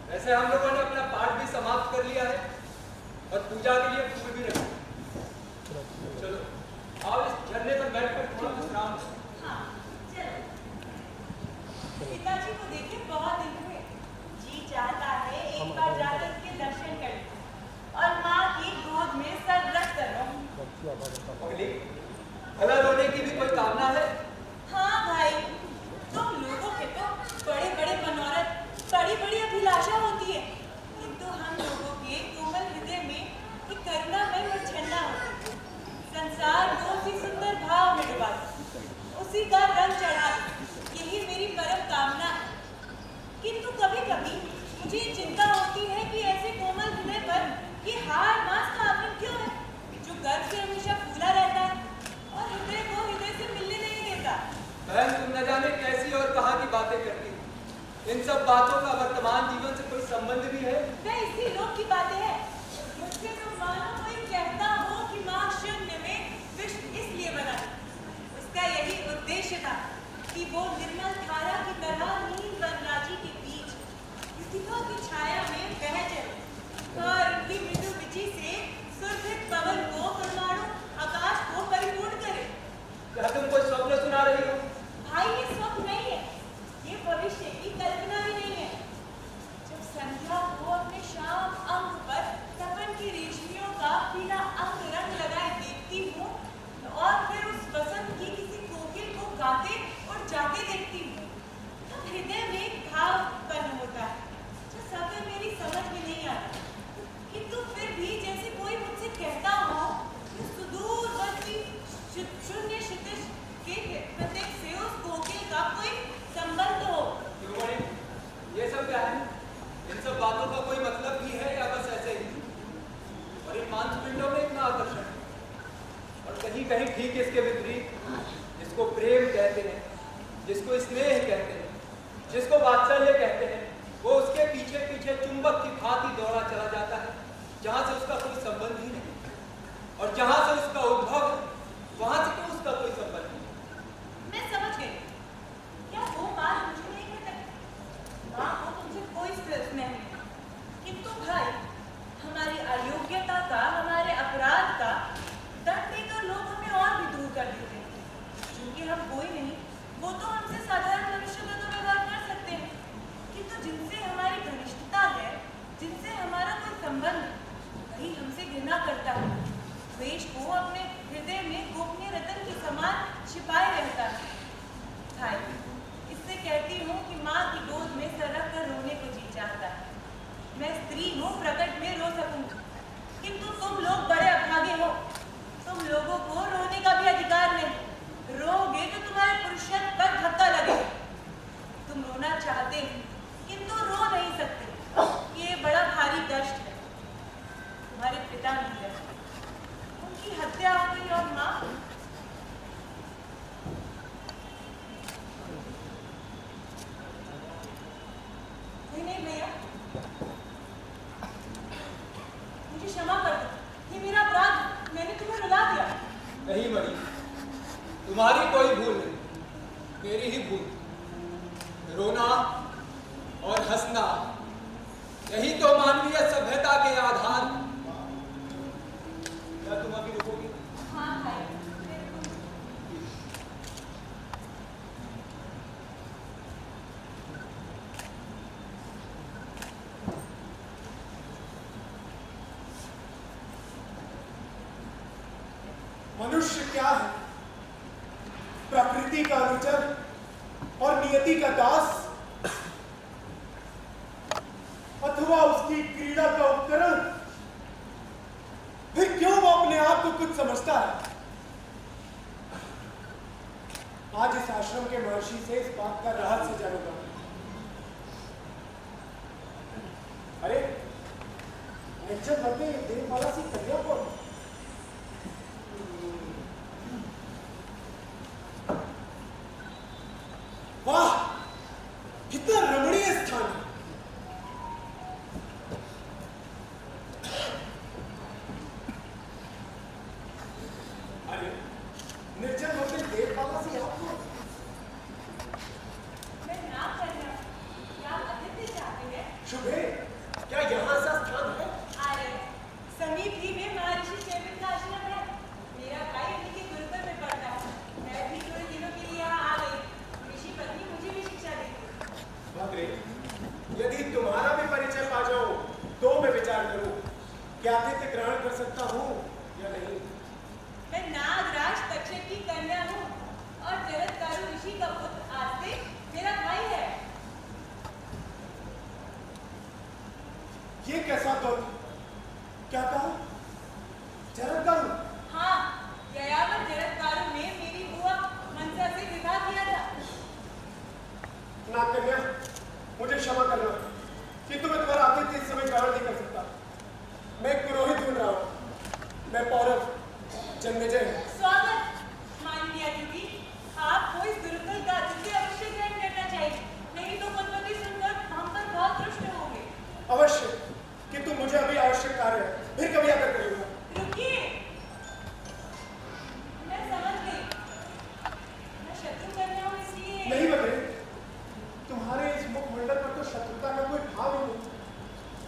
वैसे हम लोगों ने अपना पाठ भी समाप्त कर लिया है और पूजा के लिए फूल भी रखे। चलो आओ इस झरने पर बैठकर थोड़ा विश्राम लें। हाँ, चलो। पिताजी को देखे बहुत दिन हुए। जी चाहता है एक बार जाकर के दर्शन कर लूं और माँ की गोद में सर रख कर रहूं। अगली भला रोने की भी कोई कामना है? हाँ भाई, तुम लोगों के तो बड़े बड़े मनोरथ, बड़ी बड़ी अभिलाषा होती है, किंतु हम लोगों के कोमल हृदय में एक करुणामय और झंडा होता है। संसार को उसी सुंदर भाव में डुबा दो, उसी का रंग चढ़ा दो, यही मेरी परम कामना है। किंतु कभी कभी मुझे चिंता होती है कि ऐसे कोमल हृदय पर ये हार मास का आवरण क्यों है, जो गर्भ से हमेशा फूला रहता है और हृदय को हृदय से मिलने नहीं देता। बहन, तुम न जाने कैसी और कहाँ की बातें करती हो। इन सब बातों का वर्तमान जीवन से कोई संबंध भी है? वह इसी लोक की बातें हैं। मुझसे तो मानो कोई कहता हो कि माँ शून्य में विश्व इसलिए बना, उसका यही उद्देश्य था कि वो निर्मल धारा की तरह नील वनराजी के बीच युतिका की छाया में बह चले और उनकी मृदु विचि से सुरभित पवन को परमाणु आकाश को परिपूर्ण करे। क्या तुम कोई स्वप्न सुना रही हो? भाई, ये स्वप्न नहीं है, ये भविष्य की कल्पना भी नहीं है। जब संध्या को अपने शाम अंग पर तपन की रेशमियों का पीला अंग रंग लगाए देखती हूँ और फिर उस बसंत की किसी कोकिल को गाते और जाते देखती हूँ, तब हृदय में एक भाव उत्पन्न होता है जो सभी मेरी समझ में नहीं आता। किंतु फिर भी जैसे कोई मुझसे कहता हो कि सुदूरवर्ती शून्य क्षितिज के प्रत्येक से उस कोकिल का कोई संबंध हो। ये सब क्या है? इन सब बातों का कोई मतलब भी है या बस ऐसे ही? और इन मांसपिंडों में इतना आकर्षण है और कहीं कहीं ठीक इसके विपरीत, जिसको प्रेम कहते हैं, जिसको स्नेह कहते हैं, जिसको वात्सल्य कहते हैं, वो उसके पीछे पीछे चुंबक की भांति दौड़ा चला जाता है, जहां से उसका कोई संबंध ही नहीं, और जहां से उसका उद्भव वहां से तो उसका कोई संबंध नहीं। मैं समझ गई। क्या वो बात मुझे नहीं खटकती? माँ को तुमसे कोई स्नेह नहीं, किंतु भाई हमारी अयोग्यता का, हमारे अपराध का दंड देकर लोग हमें और भी दूर कर देते हैं। क्योंकि हम कोई नहीं, वो तो हमसे साधारण मनुष्य का तो व्यवहार कर सकते हैं, किंतु जिनसे हमारी घनिष्ठता है, जिनसे हमारा कोई संबंध, वही हमसे घृणा करता है, द्वेष को अपने हृदय में गोपनीय रतन के समान छिपाए रहता है। भाई, इससे कहती हूँ कि माँ की गोद में सर रख कर रोने को जी चाहता है। मैं स्त्री हूँ, प्रकट में रो सकूंगी, किंतु तुम लोग बड़े अभागे हो। तुम लोगों को रोने का भी अधिकार नहीं। रोगे तो तुम्हारे पुरुषत्व पर धक्का लगेगा। तुम रोना चाहते हो, किंतु रो नहीं सकते। ये बड़ा भारी कष्ट है। तुम्हारे पिता नहीं है, उनकी हत्या हो गई और माँ नहीं भैया, मुझे क्षमा कर दो, ये मेरा अपराध, मैंने तुम्हें रुला दिया। नहीं मणि, तुम्हारी कोई भूल नहीं, मेरी ही भूल। रोना और हंसना, यही तो मानवीय सभ्यता के आधार। क्या तुम अभी रुकोगी? हाँ भाई, क्या है? प्रकृति का अनुचर और नियति का दास, अथवा उसकी क्रीड़ा का उपकरण? फिर क्यों वो अपने आप को कुछ समझता है? आज इस आश्रम के महर्षि से इस बात का रहस्य जानूंगा। अरे निश्चित भरते देवमाला सी कन्या को वाह, कितना रमणीय स्थान है। अरे निर्जन होते देवमाला से आपको मैं ना करना, क्या अतिथि चाहते हैं? शुभे, क्या यहाँ सा स्थान है? अरे समीप ही में महर्षि चैतन्य का आश्रम है। मेरा भाई उन्हीं के गुरुकुल में पढ़ता है। मैं भी थोड़े दिनों के लिए यहाँ आ गई। ऋषि पत्नी मुझे भी शिक्षा देती। भद्रे, यदि तुम्हारा भी परिचय पा जाऊं तो मैं विचार करूं क्या आतिथ्य ग्रहण कर सकता हूं या नहीं। मैं नागराज तक्षक की कन्या हूँ और जरत्कारु ऋषि का पुत्र आस्तिक मेरा भाई है। ये कैसा तो क्या कहा? जरत्कारु? हाँ, ययावर जरत्कारु ने मेरी बुआ मनसा से विवाह किया था। ना कन्या, मुझे क्षमा करना कि तुम्हें तुम्हारा आतिथ्य इस समय ग्रहण नहीं कर सकता। मैं एक पुरोहित ढूंढ रहा हूँ। मैं पौरव जन्मेजय हूँ। स्वागत माननीय अतिथि, आपको इस गुरुकुल का आतिथ्य अवश्य ग्रहण करना चाहिए, नहीं तो कुलपति सुनकर हम पर बहुत रुष्ट होंगे। अवश्य, किंतु मुझे अभी आवश्यक कार्य है, फिर कभी आकर करूंगा। रुकिए, मैं समझ गई। मैं शत्रु कन्या हूँ इसलिए। नहीं बदले, तुम्हारे इस मुखमंडल पर तो शत्रुता का कोई भाव ही नहीं।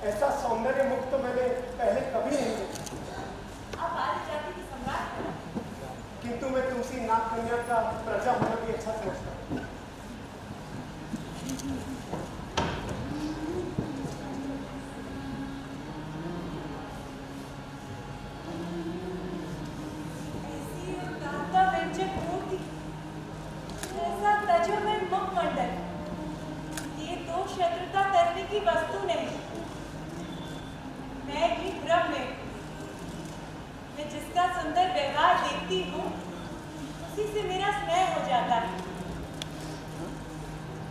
ऐसा सौंदर्य मुख तो मैंने पहले कभी नहीं देखा। आप आदि जाति की सम्राट हैं। किंतु मैं तुमसी नाग कन्या का प्रजा होना भी अच्छा समझता हूँ। ऐसी उदारता व्यंजक मूर्ति, ऐसा तजोमय मुखमंडल, ये तो शत्रुता करने की वस्तु नहीं। मैं भी भ्रम में, मैं जिसका सुंदर व्यवहार देखती हूँ उसी से मेरा स्नेह हो जाता है।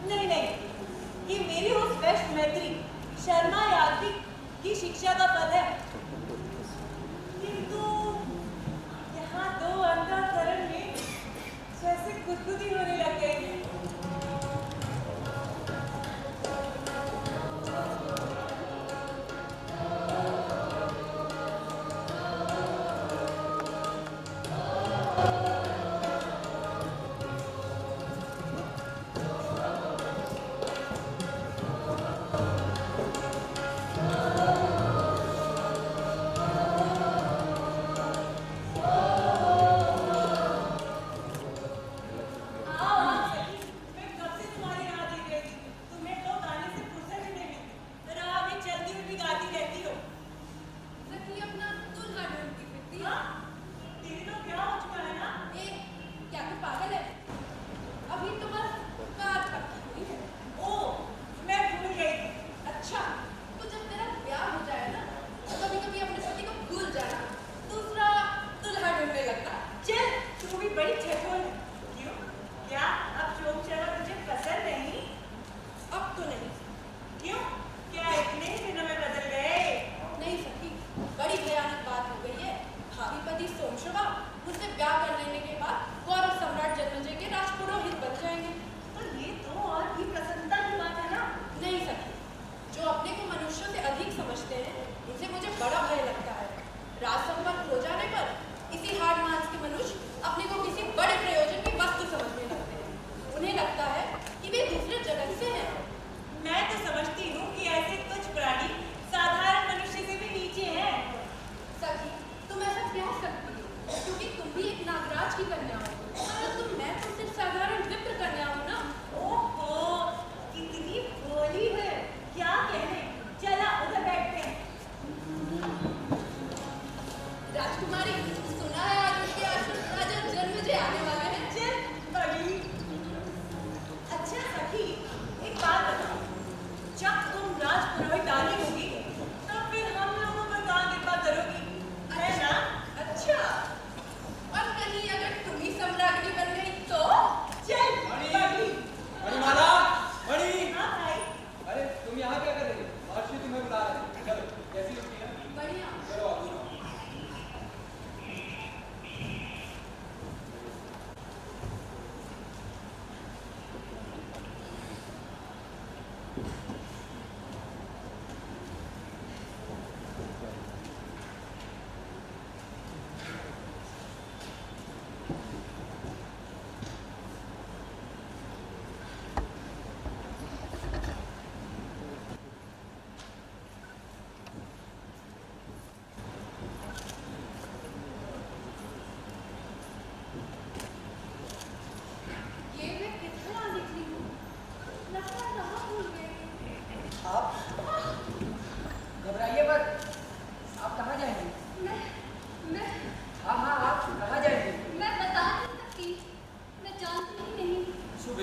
नहीं नहीं, ये मेरी उस वैश्य मैत्री शर्मा याज्ञिक की शिक्षा का पद है। किंतु यहाँ दो अंतःकरण में जैसे गुदगुदी होने लग गई है।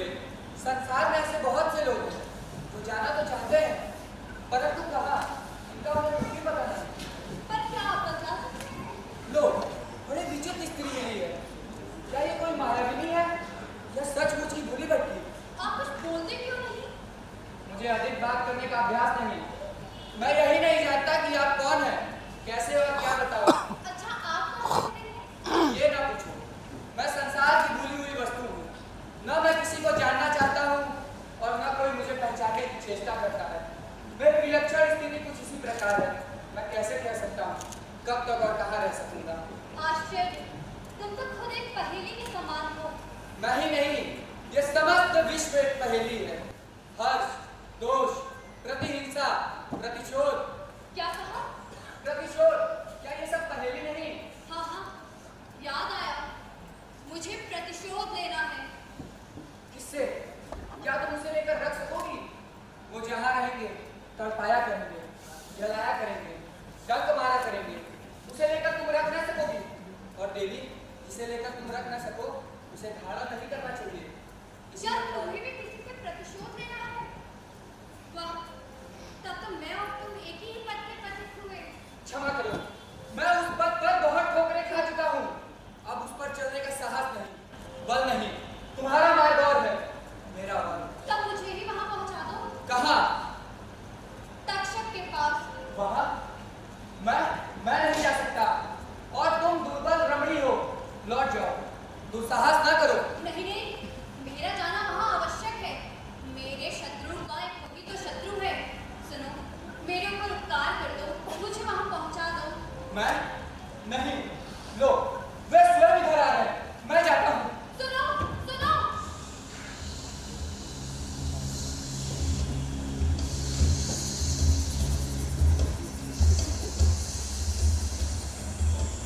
मिले। संसार में ऐसे बहुत से लोग हैं जो जाना तो चाहते हैं, परंतु कहाँ इनका उन्हें कुछ भी पता नहीं। पर क्या आप बता सकते हैं? लो, बड़े विचित्र स्त्री मिली है। क्या ये कोई मायाविनी है या सचमुच की भूली भटकी? आप कुछ बोलते क्यों नहीं? मुझे अधिक बात करने का अभ्यास नहीं। मैं यही नहीं जानता कि आप कौन हैं, कैसे और क्या बताओ। अच्छा, आप कौन हैं? ये ना पूछो। मैं संसार की भूली हुई वस्तु हूँ। न मैं किसी को जानना चाहता हूँ और न कोई मुझे पहचानने की चेष्टा करता है। मेरी विलक्षण स्थिति कुछ इसी प्रकार है। मैं कैसे कह सकता हूँ कब तक और कहाँ रह सकूंगा? आश्चर्य, तुम तो खुद एक पहेली के समान हो। मैं ही नहीं, ये समस्त विश्व एक पहेली है। हर्ष, दोष, प्रतिहिंसा, प्रतिशोध। क्या कहा? प्रतिशोध, क्या ये सब पहेली नहीं? हाँ हाँ, याद आया। मुझे प्रतिशोध लेना है। किससे? क्या तुम उसे लेकर रख सकोगी? वो जहाँ रहेंगे तड़पाया करेंगे, जलाया करेंगे, डंक मारा करेंगे। उसे लेकर तुम रख न सकोगी। और देवी, जिसे लेकर तुम रख न सको उसे धारण नहीं करना चाहिए। क्या तुम्हें भी किसी से प्रतिशोध लेना है? वाह, तब तो मैं और तुम एक ही पद के पतित हुए। क्षमा करो, मैं उस पद पर बहुत ठोकरें खा चुका हूँ। अब उस पर चलने का साहस नहीं, बल नहीं। तुम्हारा मार्ग और है, मेरा बल। तब मुझे ही वहां पहुंचा दो। कहाँ? तक्षक के पास। वहाँ? मैं नहीं जा सकता। और तुम दुर्बल रमणी हो, लौट जाओ। दुस्साहस न करो। नहीं नहीं, मेरा जाना वहां आवश्यक है। मेरे शत्रु का एक वही तो शत्रु है। सुनो, मेरे ऊपर उपकार कर दो, मुझे वहां पहुंचा दो। मैं? नहीं। लो, वे स्वयं इधर आ रहे हैं। मैं जाता हूँ। सुनो सुनो,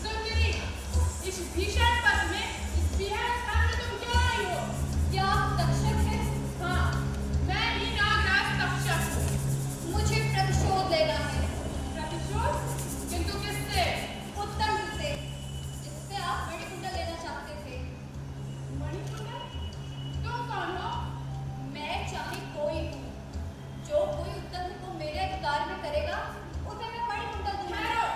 सुंदरी, इस भीषण पद में इस बेहद स्थान में तुम क्यों आई हो? क्या आप तक्षक हैं? हाँ, मैं ही नागराज तक्षक हूँ। मुझे प्रतिशोध लेना है। प्रतिशोध? किंतु किससे? उत्तम से, जिससे आप मणिकुंडल लेना चाहते थे। मणिकुंडल? तुम कौन हो? मैं चाहे कोई हूँ, जो कोई उत्तम को मेरे अधिकार में करेगा उसे मैं मणिकुंडल दूंगी। ठहरो,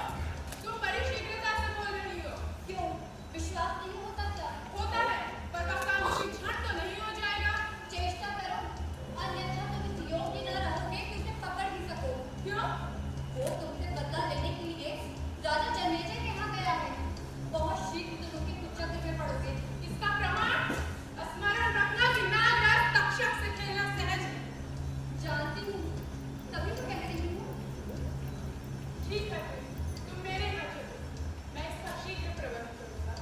तुम बड़ी शीघ्रता से बोल रही हो। क्यों, विश्वास नहीं होता क्या? होता है, पर वह काम उसी क्षण तो नहीं हो जाएगा। चेष्टा करो, अन्यथा तुम इस योग्य न रहोगे कि उसे पकड़ ही सको। क्यों? वो तुमसे बदला लेने के लिए राजा जन्मेजय के यहाँ गया है। बहुत शीघ्र तुम उसके कुचक्र में पड़ोगे। इसका प्रमाण? स्मरण रखना कि नागराज तक्षक से खेलना सहज है। जानती हूँ, तभी तो कह रही हूँ। ठीक है, तुम मेरे यहाँ चलो, मैं इसका शीघ्र प्रबंध करूंगा।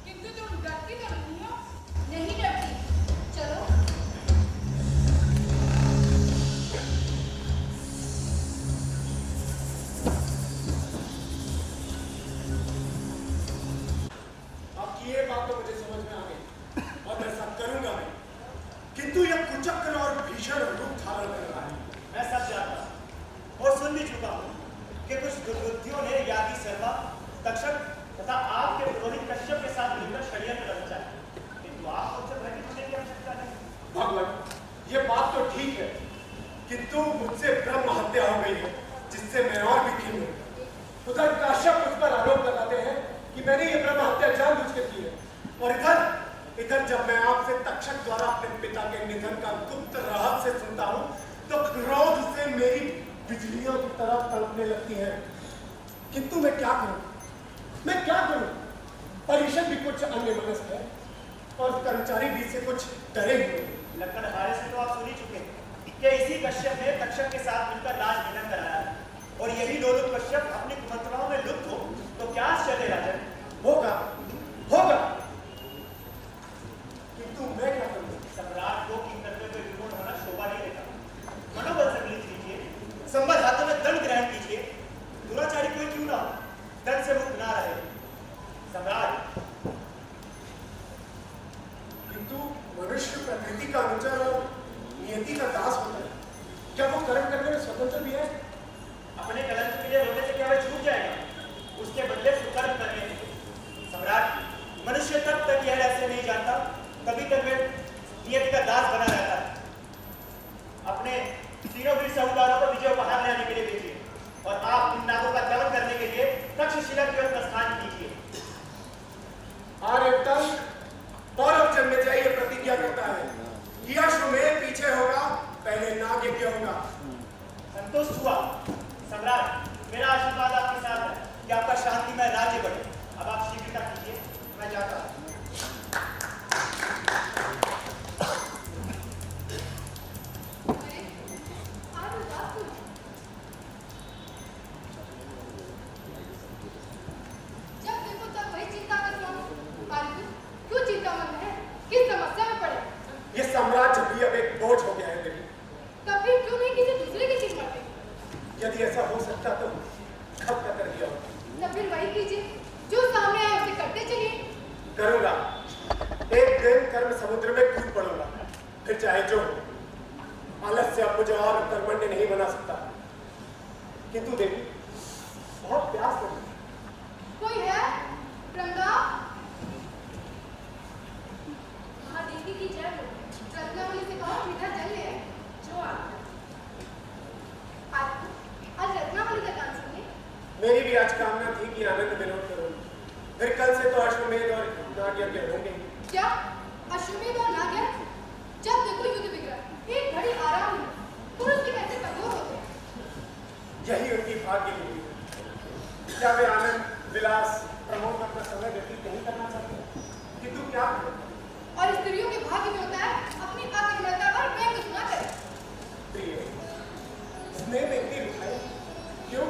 किंतु तुम डरती तो नहीं हो? नहीं डरती, चलो। आपकी ये बात तो मुझे समझ में आ गई और ऐसा करूंगा मैं। किंतु यह कुचक्र और भीषण रूप धारण कर रहा है। मैं सब जानता हूँ और सुन भी चुका हूँ कि कुछ दुर्बुद्धियों ने यागी सर्वा, तक्षक तथा आपके पुरोहित कश्यप के साथ मिलकर षड्यंत्र रचा है। किंतु आप मुझसे भयभीत होने की आवश्यकता नहीं। भगवान, ये बात तो ठीक है, किंतु मुझसे ब्रह्म हत्या हो गई है, जिससे मैं और भी खिन्न हूँ। उधर काश्यप मुझ पर आरोप लगाते हैं कि मैंने ये ब्रह्म हत्या जानबूझ के की है, और इधर जब मैं आपसे तक्षक द्वारा अपने पिता के निधन का गुप्त रहस्य सुनता हूँ, तो क्रोध से मेरी बिजलियों की तरह तड़पने लगती है। किंतु मैं क्या करूं? परिषद भी कुछ अन्य मनस्क है और कर्मचारी भी से कुछ डरे हुए हैं। लखनहारे से तो आप सुन ही चुके हैं कि इसी कश्यप ने तक्षक के साथ मिलकर राज मिलन कराया है। और यही लोलुप कश्यप अपनी कुमंत्रणाओं में लुप्त हो तो क्या आश्चर्य राजन? होगा, किंतु मैं क्या करूं? सम्राट को किंकरवे में विमूढ़ होना शोभा नहीं देता। मनोबल संकलित कीजिए, संबद्ध हाथों में दंड ग्रहण कीजिए। दुराचारी कोई क्यों ना हो, दंड से मुक्त ना रहे। सम्राट, किंतु मनुष्य प्रकृति का अनुचर और नियति का दास होता है। क्या वो कर्म करने में स्वतंत्र भी है? अपने कलंक के लिए रोने से क्या वह छूट जाएगा? उसके बदले सुकर्म करने से। सम्राट, मनुष्य तब तक यह रहस्य नहीं जानता तभी तक वे नियति का दास बना रहता है। अपने तीनों वीर साहूकारों को विजय उपहार लेने के लिए भेजिए और आप उन नागों का दमन करने के लिए तक्षशिला की ओर प्रस्थान कीजिए। आर्यतंक पौरव जन्मेजय ये प्रतिज्ञा करता है कि अश्वमेध पीछे होगा, पहले नाग यज्ञ होगा। संतुष्ट हुआ सम्राट, मेरा आशीर्वाद आपके साथ है कि आपका शांतिमय राज्य बढ़े। अब आप शीघ्रता कीजिए, मैं जाता हूँ। जब देखो तब वही चिंता कर रहा हूँ। क्यों चिंता मन है? किस समस्या में पड़े? ये साम्राज्य भी अब एक बोझ हो गया है देवी। तब फिर क्यों नहीं किसी दूसरे की चिंता करते? यदि ऐसा हो सकता तो कब तक कर दिया होता। तब फिर वही कीजिए जो सामने आए उसे करते चलिए। करूंगा, एक दिन कर्म समुद्र में कूद पड़ूंगा, फिर चाहे जो हो। आलस्य अब मुझे और कर्मण्य नहीं बना सकता। किंतु देवी बहुत प्यास लगी। कोई है? रंगा? महादेवी की जय हो। रत्नावली से कहो मीठा जल ले आए। जो आप आज रत्नावली का गान सुनिए। मेरी भी आज कामना थी कि आनंद विनोद करूंगी। फिर कल से तो अश्वमेध और नाग यज्ञ होंगे। क्या अश्वमेध और नाग यज्ञ? जब देखो युद्ध विग्रह, एक घड़ी आराम नहीं। पुरुष के कैसे कठोर होते हैं? यही उनकी भाग्य लिखी है। क्या वे आनंद विलास प्रमोद में अपना समय व्यतीत नहीं करना चाहते? किंतु क्या करें? और स्त्रियों के भाग्य में होता है अपनी अकर्मण्यता पर प्रेम कुछ ना करे। प्रिय, स्नेह में इतनी रुखाई क्यों?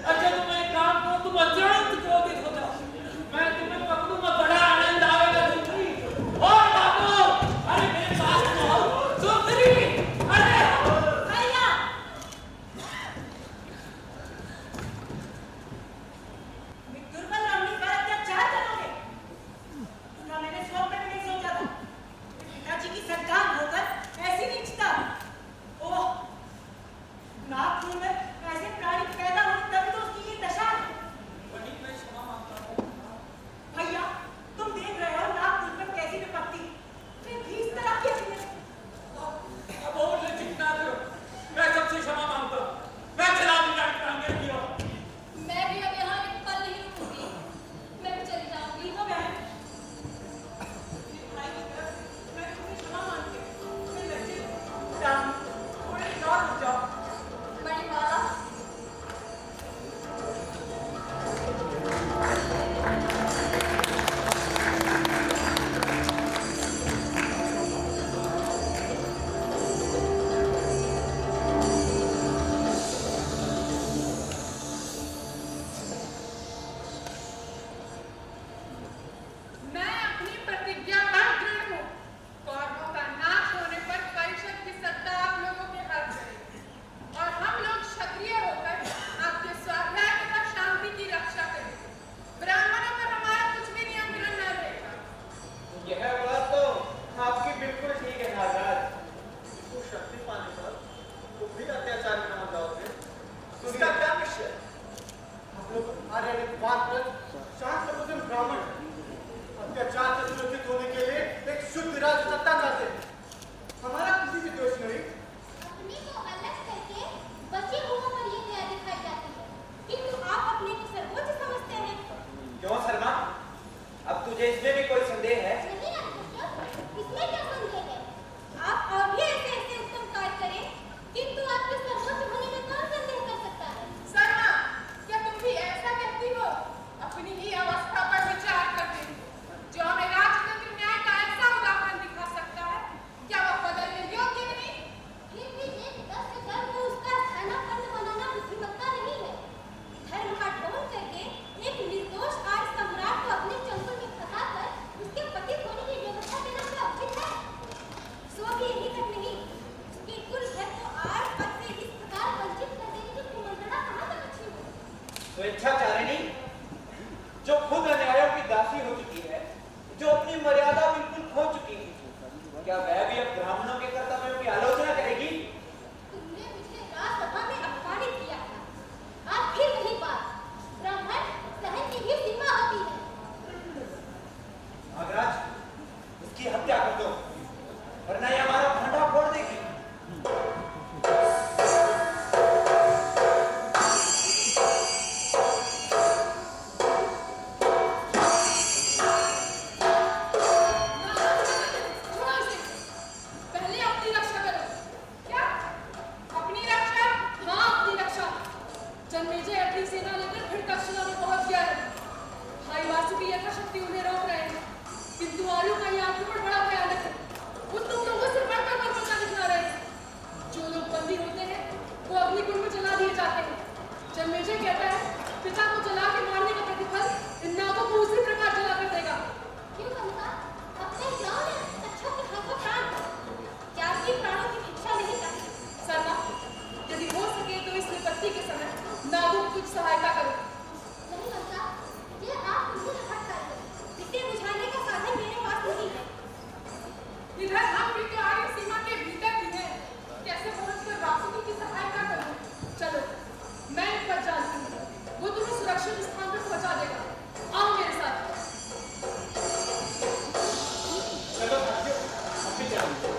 अच्छा तुम एक काम करो, तुम अत्यंत क्रोधित हो जाओ, मैं तुम्हें पकड़ूंगा, बड़ा आनंद मुझे इसमें भी कोई संदेह है? नहीं आर्चबिशप, इसमें क्या संदेह है? आप और भी ऐसे उत्तम कार्य करें, किंतु आपके सर्वोच्च होने में कौन संदेह कर सकता है? शर्मा, क्या तुम भी ऐसा कहती हो? अपनी ही अवस्था पर विचार करते जो हमें राजतंत्र न्याय का ऐसा उदाहरण दिखा सकता है, क्या वह बदलने योग्य नहीं? फिर भी एक दस जन को उसका स्थानापन्न बनाना बुद्धिमत्ता नहीं है। धर्म का ढोंग करके एक निर्दोष आर्य सम्राट को अपने चंगुल में फंसाकर उसके पति होने की व्यवस्था देना क्या उचित है? सो भी यही तक नहीं, उसके कुल घर को आर्य पद से इस प्रकार वंचित कर देने की कुमंत्रणा कहाँ तक अच्छी हो? स्वेच्छाचारिणी, जो खुद अन्यायों की दासी हो चुकी है, जो अपनी मर्यादा बिल्कुल खो चुकी है, क्या वह भी अब ब्राह्मणों के कर्तव्यों की आलोचना करेगी? तुमने मुझे राजसभा में अपमानित किया था। आज फिर वही बात, ब्राह्मण सहन की भी सीमा होती है। नागराज, उसकी हत्या कर दो, वरना ये हमारा भांडा फोड़ देगी। छोड़ो इसे। पहले अपनी रक्षा करो। क्या? अपनी रक्षा? हाँ, अपनी रक्षा। जन्मेजय अपनी सेना लेकर फिर दक्षिणा में पहुंच गया है। भाई वासुकी यथाशक्ति उन्हें रोक रहे हैं, किंतु आर्यों का यह आक्रमण बड़ा भयानक है। वो तुम लोगों से बढ़कर बर्बरता दिखा रहे हैं। जो लोग बंदी होते हैं, वो अग्निकुंड में जला दिए जाते हैं। जन्मेजय कहता है, पिता को जला के मारने का प्रतिफल इन नागों को उसी प्रकार जला कर देगा। क्यों कन्हैया? अपने गांव में अच्छों के हाथों प्राण दो। जाति प्राणों की भिक्षा नहीं चाहिए। शर्मा, यदि हो सके तो इस विपत्ति के समय नागों की कुछ सहायता करो। नहीं ममता, ये आप मुझे हट कर दो। इसे बुझाने का साधन मेरे पास नहीं है। इधर हम भी तो आर्य सीमा के भीतर ही हैं। कैसे पहुंचकर वासुकी की सहायता करूं? चलो, मैं एक पद जानती हूँ। वो तुम्हें सुरक्षित स्थान पर पहुंचा देगा। आओ मेरे साथ। चलो भाइयों, हम भी चलेंगे।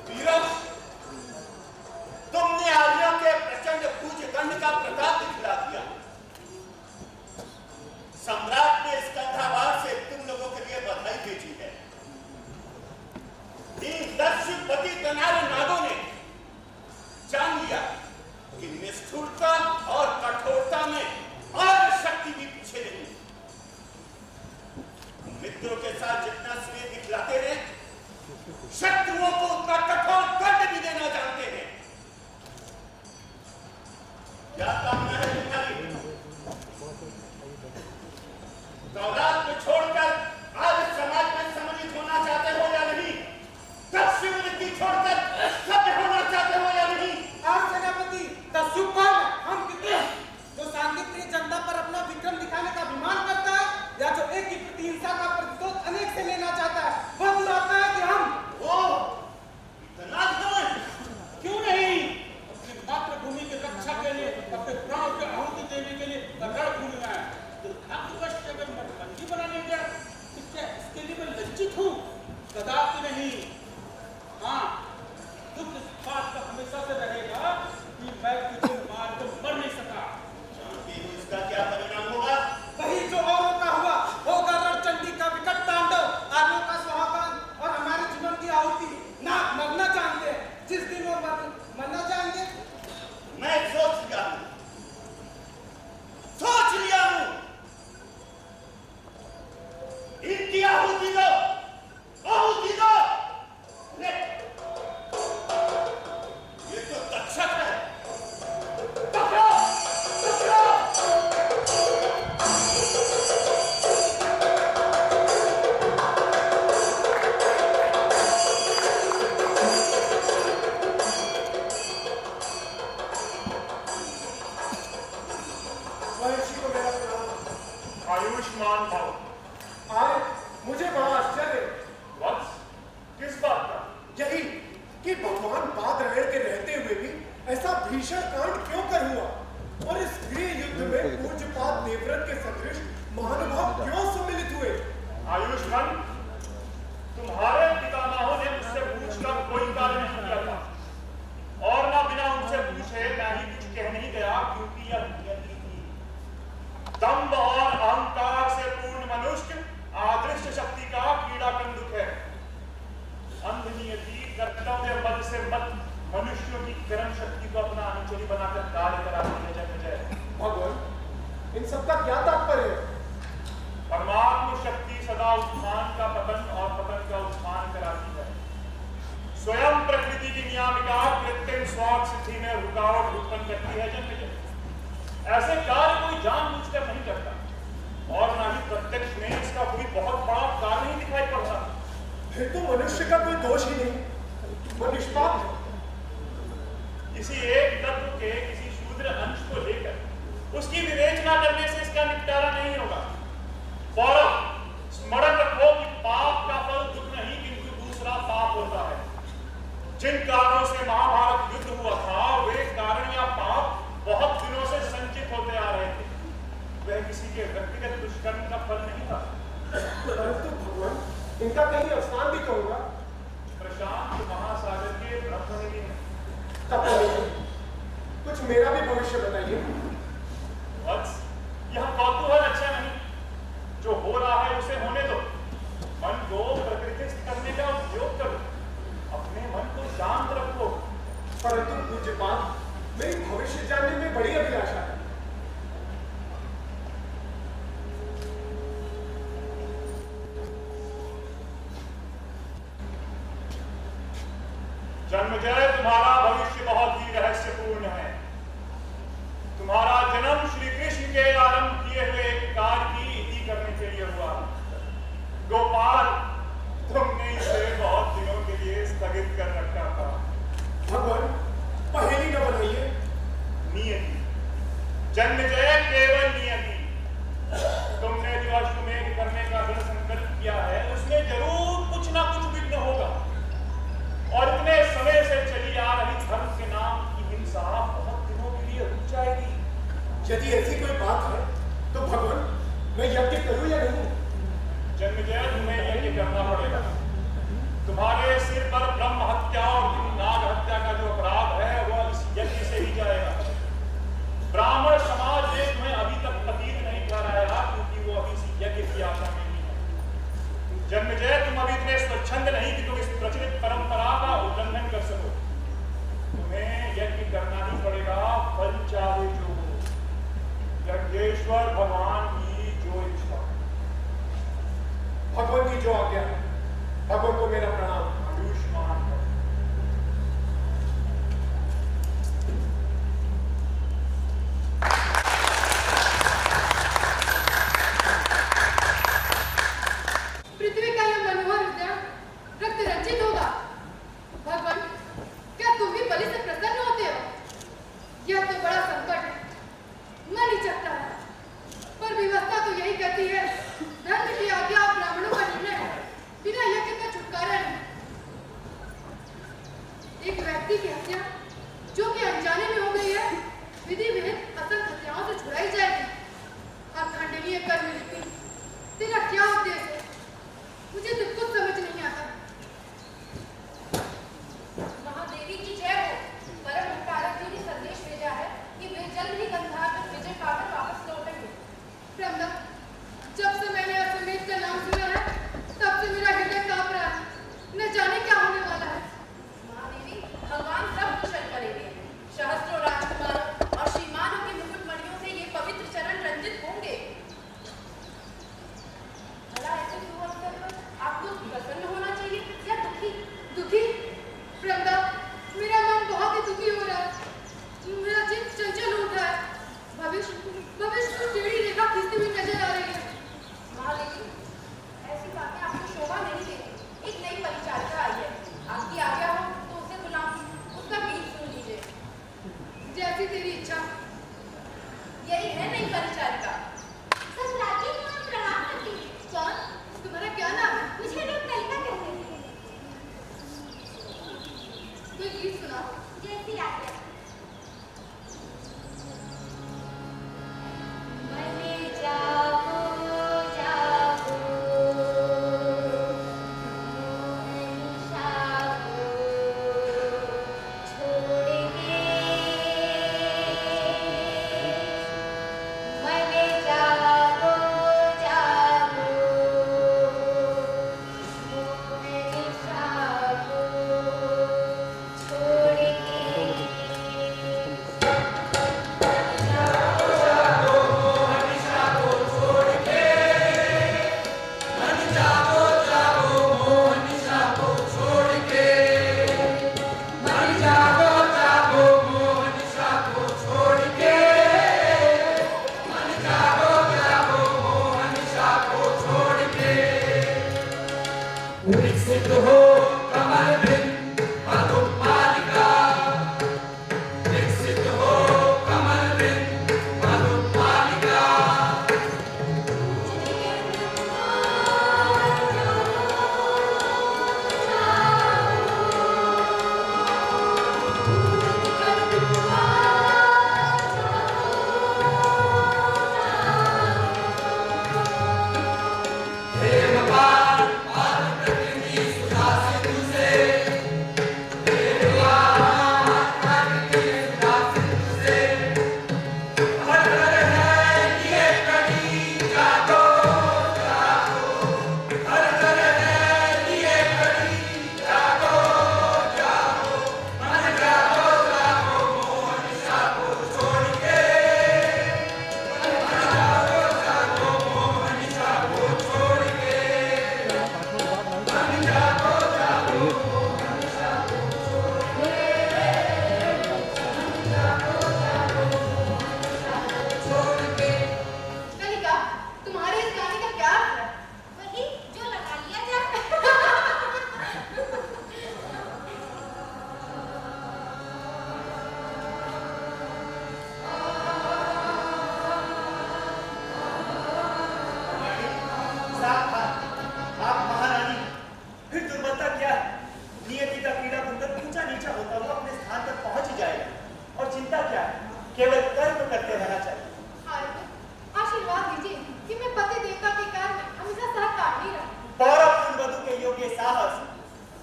वीरों, तुमने आर्यों के प्रचंड भूजदंड का प्रताप दिखला दिया। सम्राट ने स्कंधावार से तुम लोगों के लिए बधाई भेजी है। इन दस्युपति तनार नागों ने जान लिया कि निष्ठुरता और कठोरता में और शक्ति भी पीछे नहीं। मित्रों के साथ जितना स्नेह दिखलाते हैं, शत्रुओं को उतना कठोर दंड भी देना जानते हैं। क्या कामना है तुम्हारी? दौलत को छोड़कर आज समाज में सम्मिलित होना चाहते हो या नहीं? दस्युवृत्ति छोड़कर सभ्य होना चाहते हो या नहीं? आज सेनापति दस्यु कौन है? हम कितने हैं? जो शांतिप्रिय जनता पर अपना विक्रम दिखाने का अभिमान करता है, या जो एक ही प्रति हिंसा का प्रतिशोध अनेक से लेना चाहता है, वह दुरात्मा है कि हम? इतना घमंड? क्यों नहीं? अपनी मातृभूमि की रक्षा के लिए, अपने प्राण की आहुति देने के लिए रणभूमि में आया। दुर्भाग्यवश अगर मैं बंदी बनाने गया, तो क्या इसके लिए मैं लज्जित हूँ? कदापि नहीं। हाँ, दुख इस बात का हमेशा से रहेगा कि मैं तुझे मार कर मर नहीं सका। जानती हूँ इसका क्या परिणाम होगा? वही जो औरों का हुआ, होगा रणचंडी का विकट तांडव, आर्यों का सुहागन और हमारे जीवन की आहुति। नाग मरना जानते हैं, जिस दिन वो मरना चाहेंगे। मैं सोच लिया हूँ, सोच लिया हूँ। इनकी आहुति दो, आहुति दो। ले, ये तो तक्षक है। पकड़ो, पकड़ो। महर्षि को मेरा प्रणाम। आयुष्मान भव। आज मुझे बड़ा आश्चर्य वत्स, किस बात का? यही कि भगवान बादरायण के रहते हुए भी ऐसा भीषण कांड क्यों कर हुआ, और इस गृह युद्ध में देवव्रत के सदृश महानुभाव क्यों सम्मिलित हुए? आयुष्मान, तुम्हारे पितामहों ने मुझसे पूछकर कोई कार्य नहीं किया था, और ना बिना उनसे पूछे मैं ही कुछ कह नहीं गया, क्योंकि यह नियति थी। दंभ और अहंकार से पूर्ण मनुष्य अदृश्य शक्ति का कीड़ा कंदुक है। अंध नियति कर्तव्य मद से मत मनुष्यों की कर्म शक्ति को अपना अनुचरी बनाकर कार्य कराती है। जन्मजय भगवान, इन सबका क्या तात्पर्य है? परमात्म शक्ति सदा उत्थान का पतन और पतन का उत्थान कराती है। स्वयं प्रकृति की नियामिका कृत्रिम स्वार्थ सिद्धि में रुकावट उत्पन्न करती है। जन्मजय ऐसे कार्य कोई जानबूझकर नहीं करता, और न ही प्रत्यक्ष में इसका कोई बहुत बड़ा कारण ही दिखाई पड़ता। फिर तो मनुष्य का कोई दोष ही नहीं, वो निष्पाप है। किसी एक तत्व के किसी शूद्र अंश को लेकर उसकी विवेचना करने से इसका निपटारा नहीं होगा। और स्मरण रखो कि पाप का फल दुख नहीं, किंतु दूसरा पाप होता है। जिन कारणों से महाभारत युद्ध हुआ था, वे कारण या पाप बहुत दिनों से संचित होते आ रहे थे। वह किसी के व्यक्तिगत दुष्कर्म का फल नहीं था। परंतु भगवान, इनका कहीं अवसान भी कहूंगा। प्रशांत महासागर के ब्रह्मणी में कुछ मेरा भी भविष्य बताइए। वत्स, यह कौतूहल अच्छा नहीं। जो हो रहा है उसे होने दो। मन को प्रकृतिस्थ करने का उपयोग करो। अपने मन को शांत रखो। परंतु पूज्यपाद, मेरी भविष्य जानने में बड़ी अभिलाषा है। जन्मजय, तुम्हारा भविष्य बहुत ही रहस्यपूर्ण है। तुम्हारा जन्म श्री कृष्ण के आरंभ किए हुए एक कार्य की इति करने के लिए हुआ। गोपाल, तुमने इसे बहुत दिनों के लिए स्थगित कर रखा था। भगवान, पहेली न बनाइए। नियति, जन्मजय केवल नियति। तुमने जो अश्वमेध करने का दृढ़ संकल्प किया है, उसमें जरूर कुछ ना कुछ विघ्न होगा। और इतने समय से चली आ रही धर्म के नाम की हिंसा बहुत दिनों के लिए रुक जाएगी। यदि ऐसी कोई बात है तो भगवान, मैं यज्ञ करूं या नहीं? जन्मजय, तुम्हें यज्ञ करना पड़ेगा। तुम्हारे सिर पर ब्रह्म हत्या और नाग हत्या का जो अपराध है, वह इस यज्ञ से ही जाएगा। ब्राह्मण समाज ने तुम्हें अभी तक पतित नहीं ठहराया, क्योंकि वो अभी इस यज्ञ की आशा में ही है। जन्मजय, तुम अभी इतने स्वच्छंद नहीं कि तुम इस प्रचलित परंपरा का उल्लंघन कर सको। तुम्हें यज्ञ करना ही पड़ेगा, फल चाहे जो हो। यज्ञेश्वर भगवान की जो इच्छा। भगवान की जो आज्ञा है। भगवान को मेरा प्रणाम। आयुष्मान भव। पृथ्वी का यह मनोहर उद्यान रक्त रंजित होगा। भगवान, क्या तुम भी बलि से प्रसन्न होते हो? यह तो बड़ा संकट है, मन हिचकता है। पर व्यवस्था तो यही कहती है, धर्म की आज्ञा और ब्राह्मणों का निर्णय, बिना यज्ञ का छुटकारा नहीं।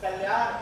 कल्याण।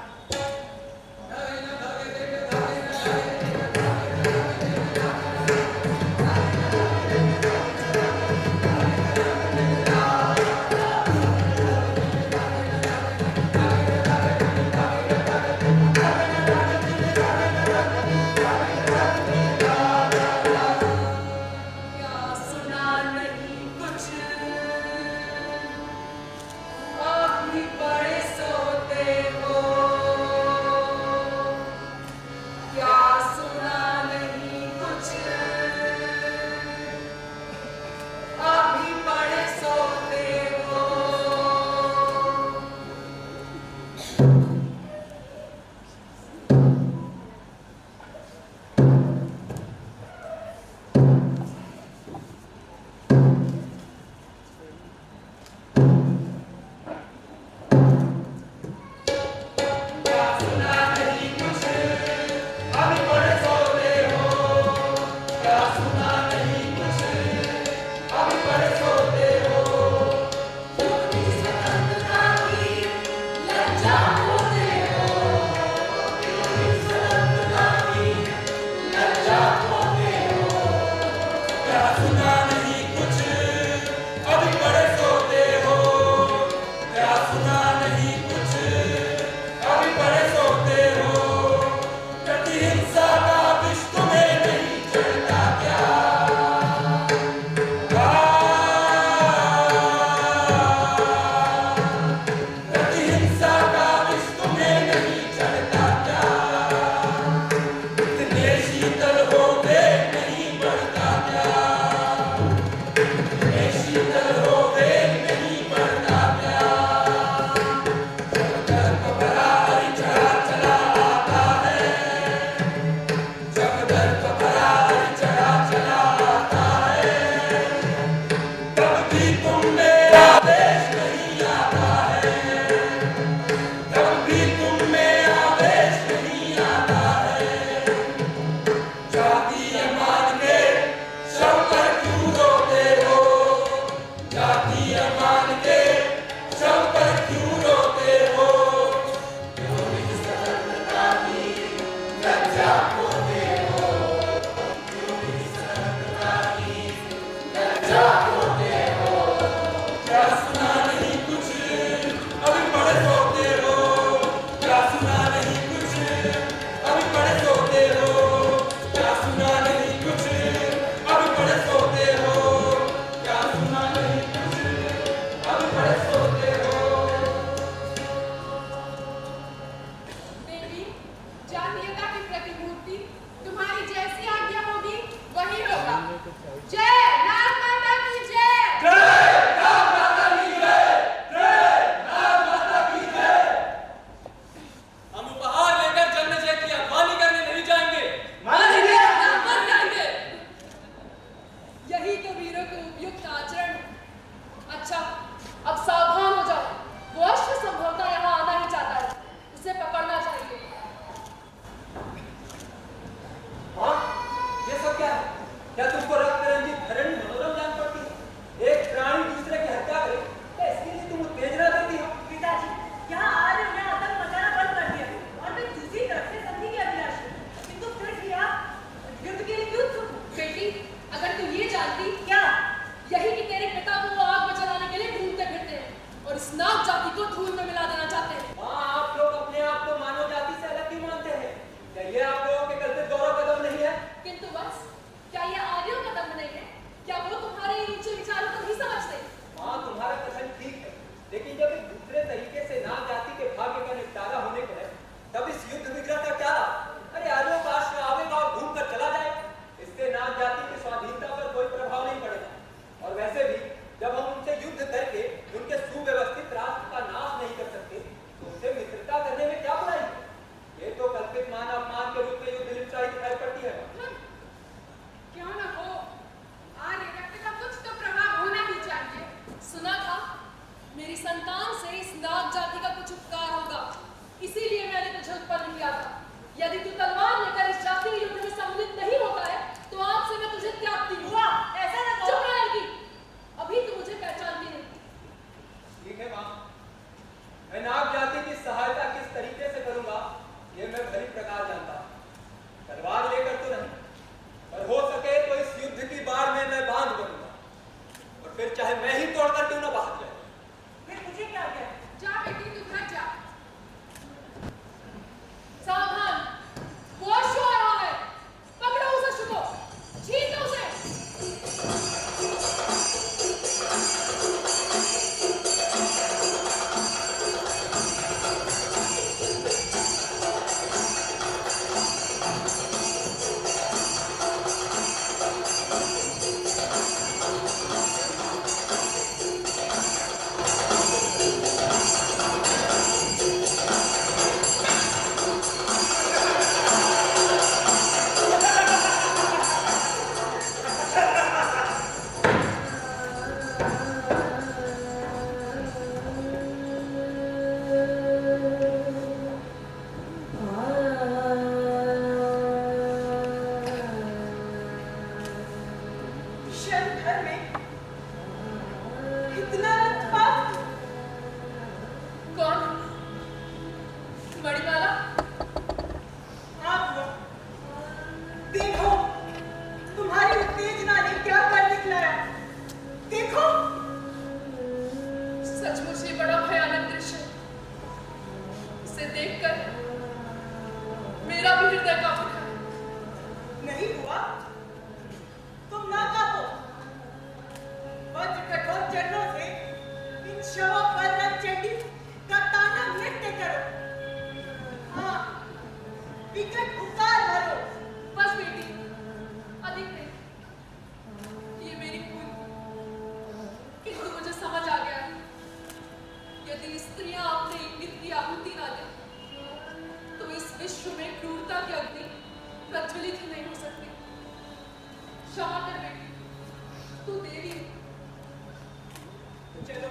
अगर तू ये जानती क्या यही कि तेरे पिता को वो आग में जलाने के लिए फिर चाहे मैं ही तोड़कर क्यों ना भाग जाए। फिर मुझे क्या क्या जा बेटी तू घर जा। सावधान, वॉशो आ रहा है, पकड़ो उसे शुको, छीन लो उसे। शहर में इतना रक्तपात। कौन? मणिमाला? आप देखो, तुम्हारी उत्तेजना ने क्या कर दिखलाया। देखो, सचमुच ही बड़ा भयानक दृश्य है। इसे देखकर मेरा भी हृदय कांप उठा है। नहीं हुआ? तुम ना कांपो। वज्र कठोर चरणों से इन शवों पर रंगचंडी का तांडव नृत्य करो। हाँ, विकट पुकार भरो। बस बेटी, अधिक नहीं। ये मेरी भूल, किंतु मुझे समझ आ गया है, यदि स्त्रियां अपने इंगित की आहुति ना दें, तो इस विश्व में क्रूरता की अग्नि प्रज्वलित ही नहीं हो सकती। क्षमा कर बेटी, तू देवी है। चलो